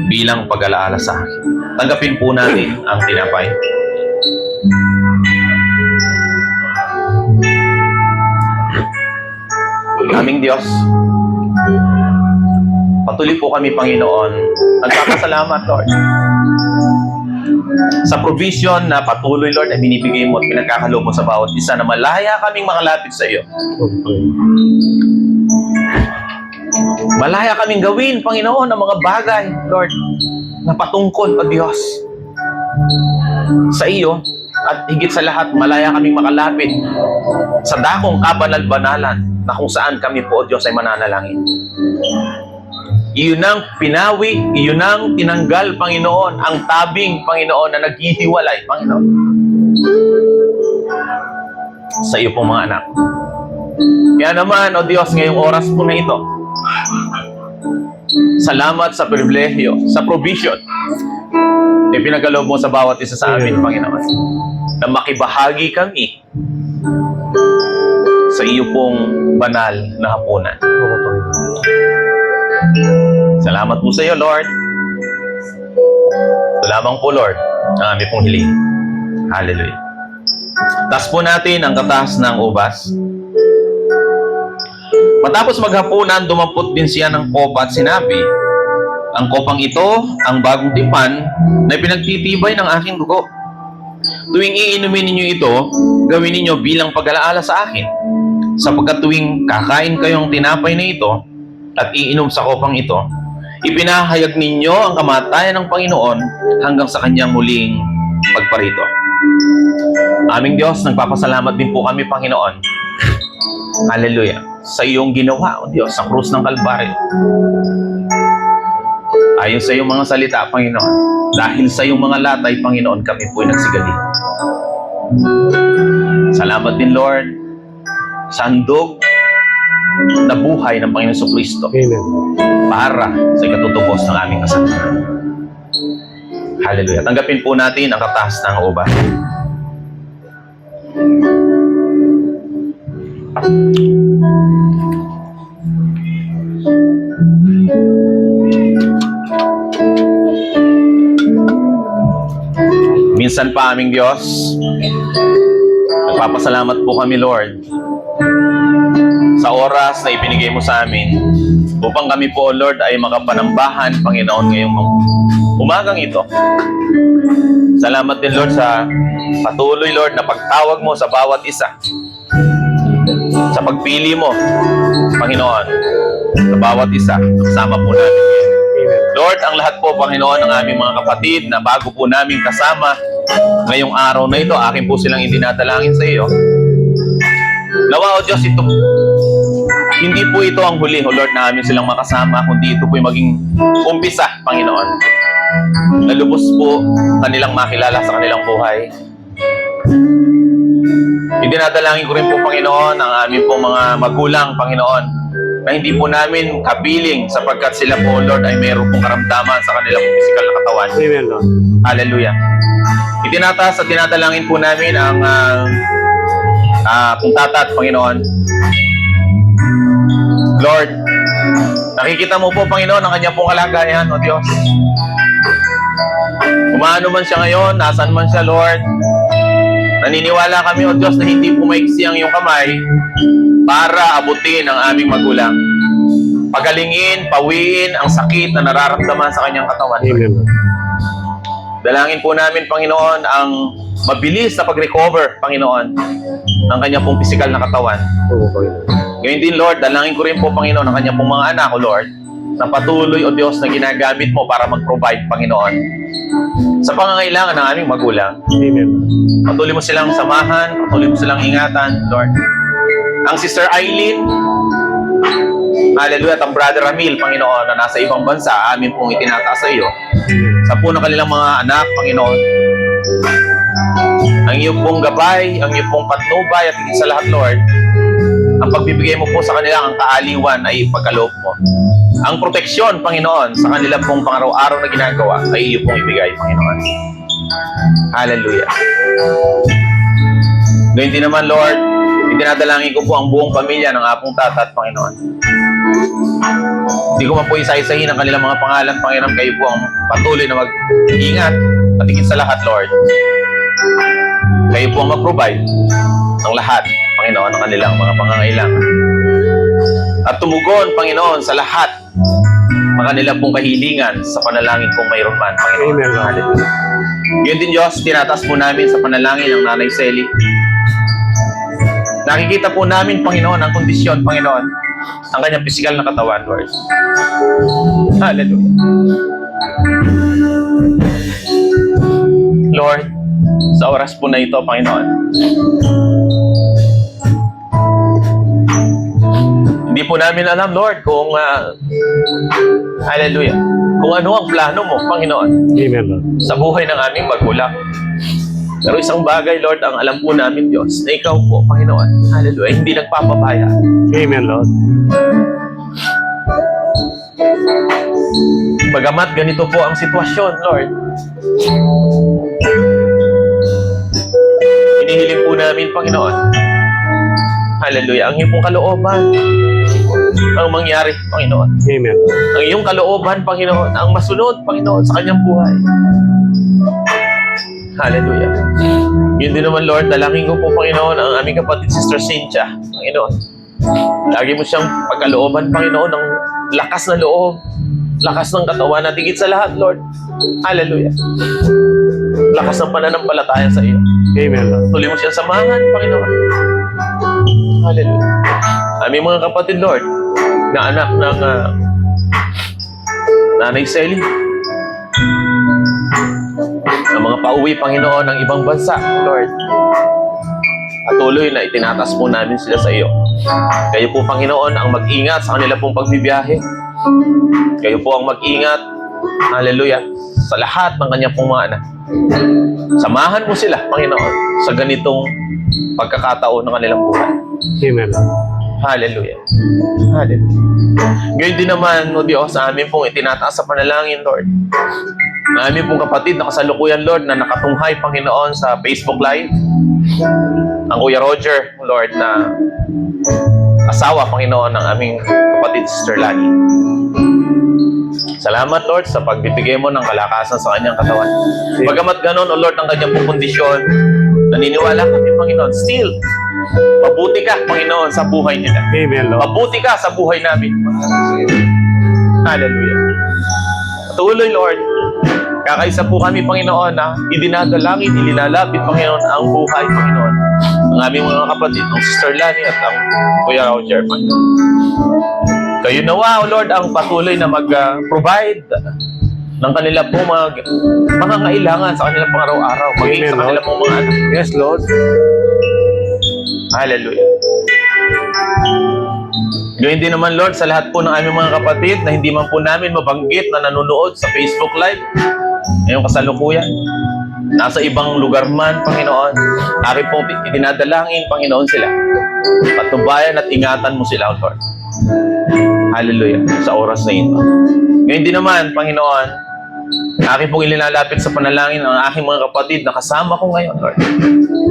bilang pag-alaala sa akin. Tanggapin po natin ang tinapay. Aming Diyos, patuloy po kami, Panginoon, nagpapasalamat, Lord, sa provision na patuloy, Lord, na binibigay mo at pinagkakaloob mo sa bawat isa, na malaya kaming makalapit sa iyo. Malaya kaming gawin, Panginoon, ang mga bagay, Lord, na patungkol, O Diyos, sa iyo. At higit sa lahat, malaya kaming makalapit sa dakong kabanal-banalan na kung saan kami po, O Diyos, ay mananalangin. Iyon ang pinawi, iyon ang tinanggal, Panginoon, ang tabing, Panginoon, na naghihiwalay, Panginoon, sa iyo pong mga anak. Kaya naman, O Diyos, ngayong oras po na ito, salamat sa pribilehyo, sa provision na pinagkaloob mo sa bawat isa sa amin, Panginoon, na makibahagi kami sa iyo pong banal na hapunan. Salamat po sa iyo, Lord. Ito lamang po, Lord, ang aming pong hiling. Hallelujah. Taas po natin ang katas ng ubas. Matapos maghapunan, dumampot din siya ng kopa at sinabi, ang kopang ito, ang bagong tipan na pinagtitibay ng aking dugo. Tuwing iinumin ninyo ito, gawin ninyo bilang pag-alaala sa akin. Sapagkat tuwing kakain kayong tinapay na ito at iinom sa kopang ito, ipinahayag ninyo ang kamatayan ng Panginoon hanggang sa kanyang muling pagparito. Aming Diyos, nagpapasalamat din po kami, Panginoon. Hallelujah. Sa iyong ginawa, O Diyos, sa krus ng Kalbaryo. Ayon sa iyong mga salita, Panginoon, dahil sa iyong mga latay, Panginoon, kami po'y nagsigali. Salamat din, Lord, sa handog na buhay ng Panginoon Jesucristo. Amen. Para sa ikatutubos ng aming kasalanan. Hallelujah. Tanggapin po natin ang katas ng ubas. Minsan pa, aming Diyos, nagpapasalamat po kami, Lord, sa oras na ibinigay mo sa amin upang kami po, Lord, ay makapanambahan, Panginoon, ngayong umagang ito. Salamat din, Lord, sa patuloy, Lord, na pagtawag mo sa bawat isa. Sa pagpili mo, Panginoon, sa bawat isa, kasama po namin. Lord, ang lahat po, Panginoon, ng aming mga kapatid na bago po namin kasama ngayong araw na ito, akin po silang idinadalangin sa iyo. Nawa, O Diyos, hindi po ito ang huli, O Lord, na amin silang makasama, kundi ito po yung maging umpisa, Panginoon. Nalubos po kanilang makilala sa kanilang buhay. Idinadalangin ko rin po, Panginoon, ang aming po mga magulang, Panginoon, na hindi po namin kapiling sapagkat sila po, Lord, ay mayroon pong karamdaman sa kanilang physical na katawan. Amen, Lord. Hallelujah. Itinataas at tinadalangin po namin ang kung tatat, Panginoon. Lord, nakikita mo po, Panginoon, ang kanya pong kalagayan, O Diyos. Kumaano man siya ngayon, nasan man siya, Lord, naniniwala kami, O Diyos, na hindi po maiksi ang iyong kamay para abutin ang aming magulang. Pagalingin, pawiin ang sakit na nararamdaman sa kanyang katawan. Amen, Lord. Dalangin po namin, Panginoon, ang mabilis na pag-recover, Panginoon, ng kanya pong physical na katawan. Oo, Panginoon. Ngayon din, Lord, dalangin ko rin po, Panginoon, ang kanya pong mga anak, O Lord, na patuloy, O Diyos, na ginagamit mo para mag-provide, Panginoon, sa pangangailangan ng aming magulang. Amen. Patuloy mo silang samahan, patuloy mo silang ingatan, Lord. Ang Sister Eileen, hallelujah, at ang Brother Ramil, Panginoon, na nasa ibang bansa, amin pong itinataas sa iyo. Sa po ng kanilang mga anak, Panginoon, ang iyong pong gabay, ang iyong pong patnubay, at higit sa lahat, Lord, ang pagbibigay mo po sa kanila, ang kaaliwan ay ipagkaloob mo. Ang proteksyon, Panginoon, sa kanila pong pang-araw-araw na ginagawa ay iyo pong ibigay, Panginoon. Hallelujah. Ngayon din naman, Lord, itinadalangin ko po ang buong pamilya ng apong tatat, Panginoon. Hindi ko man po isa-isahin ang kanilang mga pangalan, Panginoon. Kayo po ang patuloy na mag-ingat at higit sa lahat, Lord. Kayo po ang mag-provide ng lahat, Panginoon, ng kanilang mga pangangailangan. At tumugon, Panginoon, sa lahat ng kanilang pong kahilingan sa panalangin kong mayroon man, Panginoon. Amen, Lord. Hallelujah. Yun din, Diyos, tinataas po namin sa panalangin ng Nanay Selly. Nakikita po namin, Panginoon, ang kondisyon, Panginoon, ang kanyang physical na katawan, Lord. Hallelujah. Lord, sa oras po na ito, Panginoon, hindi Hindi po namin alam, Lord, kung hallelujah, kung ano ang plano mo, Panginoon, Amen, Lord. sa buhay ng aming magulang. Pero isang bagay, Lord, ang alam po namin, Diyos, na ikaw po, Panginoon, hallelujah, hindi nagpapabaya. Amen, Lord. Bagamat ganito po ang sitwasyon, Lord, hinihiling po namin, Panginoon, hallelujah, ang iyong pong kalooban ang mangyari, Panginoon. Amen. Ang iyong kalooban, Panginoon, ang masunod, Panginoon, sa kanyang buhay. Hallelujah. Yun din naman, Lord, dalangin ko po, Panginoon, ang aming kapatid, Sister Cynthia, Panginoon. Lagi mo siyang pagkalooban, Panginoon, ng lakas na loob, lakas ng katawan, at higit sa lahat, Lord. Hallelujah. Lakas ng pananampalataya sa iyo. Amen, Lord. Tuloy mo siyang samahan, Panginoon. Hallelujah. Aming mga kapatid, Lord, na anak ng Nanay Selly, ang mga pauwi, Panginoon, ng ibang bansa, Lord. Patuloy na itinatas po namin sila sa iyo. Kayo po, Panginoon, ang mag-ingat sa kanila pong pagbibiyahe. Kayo po ang mag-ingat, hallelujah, sa lahat ng kanya pong mga anak. Samahan mo sila, Panginoon, sa ganitong pagkakataon ng kanilang buhay. Amen, Lord. Hallelujah. Hallelujah. Ngayon din naman, o Diyos, sa amin pong itinataas sa panalangin, Lord. Na amin pong kapatid na kasalukuyan, Lord, na nakatunghay, Panginoon, sa Facebook Live. Ang Kuya Roger, Lord, na asawa, Panginoon, ng aming kapatid, Sister Lani. Salamat, Lord, sa pagbibigay mo ng kalakasan sa kanyang katawan. Bagamat ganon, O Lord, ang kanyang pong kondisyon, naniniwala kami, Panginoon, still, mabuti ka, Panginoon, sa buhay nila. Amen, Lord. Mabuti ka sa buhay namin. Hallelujah. Patuloy, Lord. Kakaisa po kami, Panginoon, na idinadalangin, ilinalapit, Panginoon, ang buhay, Panginoon. Ang aming mga kapatid, ang Sister Lani at ang Kuya Roger, Panginoon. Kayo nawa, O Lord, ang patuloy na mag-provide ng kanila pong mga kailangan sa kanilang pang-araw-araw. Maging sa kanila pong mga anak. Yes, Lord. Hallelujah. Gayun din naman, Lord, sa lahat po ng aming mga kapatid na hindi man po namin mabanggit na nanonood sa Facebook Live ngayong kasalukuyan. Nasa ibang lugar man, Panginoon, aking pong itinadalangin, Panginoon, sila. Patubayan at ingatan mo sila, Lord. Hallelujah. Sa oras na ito. Ngayon din naman, Panginoon, aking pong ilinalapit sa panalangin ang aking mga kapatid na kasama ko ngayon, Lord.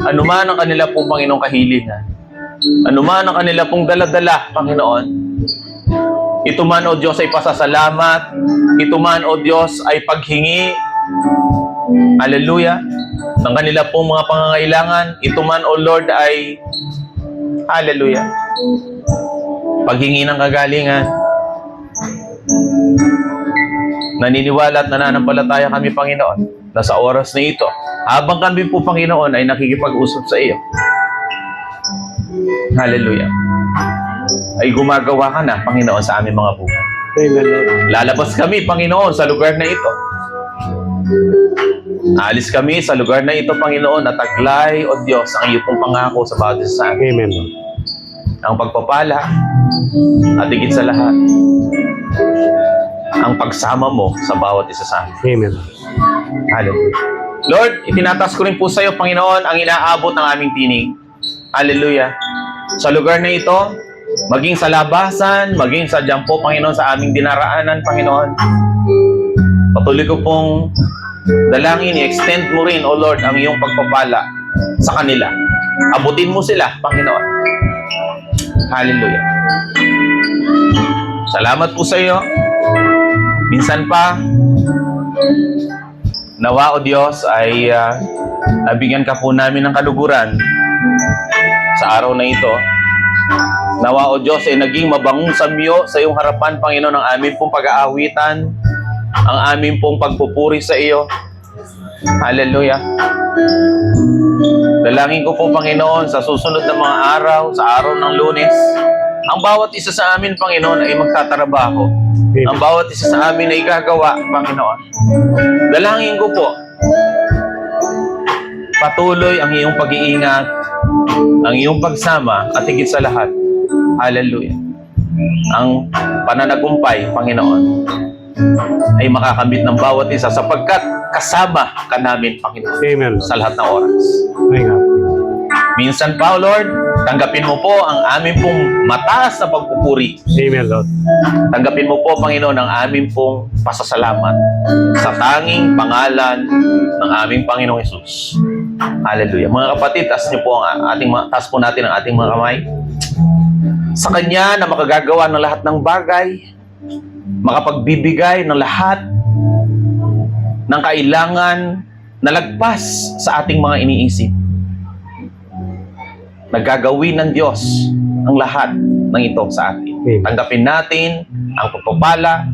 Ano man ang kanila pong, Panginoong, kahilingan. Ano man ang kanila pong daladala, Panginoon. Ito man, O Diyos, ay pasasalamat. Ito man, O Diyos, ay paghingi. Hallelujah. Ng kanila pong mga pangangailangan. Ito man, O Lord, ay hallelujah, paghingi ng kagalingan. Naniniwala at nananampalataya kami, Panginoon, na sa oras na ito, habang kami po, Panginoon, ay nakikipag-usap sa iyo, hallelujah, ay gumagawa ka na, Panginoon, sa aming mga buhay. Amen, Lord. Lalabas kami, Panginoon, sa lugar na ito. Alis kami sa lugar na ito, Panginoon, at taglay, O Diyos, ang iyong pong pangako sa bawat isa sa amin. Amen, Lord. Ang pagpapala at higit sa lahat, ang pagsama mo sa bawat isa sa amin. Amen. Hallelujah. Lord, itinatas ko rin po sa iyo, Panginoon, ang inaabot ng aming tinig. Hallelujah. Sa lugar na ito, maging sa labasan, maging sa dyan po, Panginoon, sa aming dinaraanan, Panginoon. Patuloy ko pong dalangin, i-extend mo rin, O Lord, ang iyong pagpapala sa kanila. Abutin mo sila, Panginoon. Hallelujah. Salamat po sa iyo. Minsan pa, nawa, O Diyos, ay nabigyan ka po namin ng kaluguran sa araw na ito. Nawa, O Diyos, ay naging mabangong samyo sa iyong harapan, Panginoon, ang aming pong pag-aawitan, ang aming pong pagpupuri sa iyo. Hallelujah. Dalangin ko po, Panginoon, sa susunod na mga araw, sa araw ng Lunes, ang bawat isa sa amin, Panginoon, ay magtatrabaho. Ang bawat isa sa amin ay gagawa, Panginoon. Dalangin ko po, patuloy ang iyong pag-iingat, ang iyong pagsama, at higit sa lahat, hallelujah, ang pananagumpay, Panginoon, ay makakamit ng bawat isa sapagkat kasama ka namin, Panginoon, Amen, Lord. sa lahat ng oras. Ay nga. Minsan pa, Lord, tanggapin mo po ang aming pong mataas na pagpupuri. Amen, Lord. Tanggapin mo po, Panginoon, ang aming pong pasasalamat sa tanging pangalan ng aming Panginoong Hesus. Hallelujah. Mga kapatid, taas po natin ang ating mga kamay. Sa Kanya na makagagawa ng lahat ng bagay, makapagbibigay ng lahat ng kailangan na lagpas sa ating mga iniisip. Nagagawin ng Diyos ang lahat ng ito sa atin. Amen. Tanggapin natin ang pagpapala,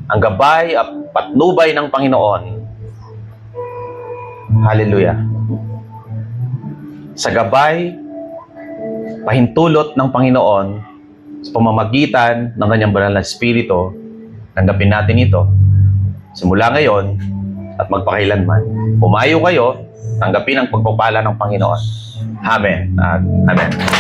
ang gabay at patnubay ng Panginoon. Hallelujah. Sa gabay, pahintulot ng Panginoon sa pamamagitan ng Kanyang banal na Espiritu, tanggapin natin ito simula ngayon at magpakailanman. Pumayo kayo, tanggapin ang pagpapala ng Panginoon. Amen. Amen.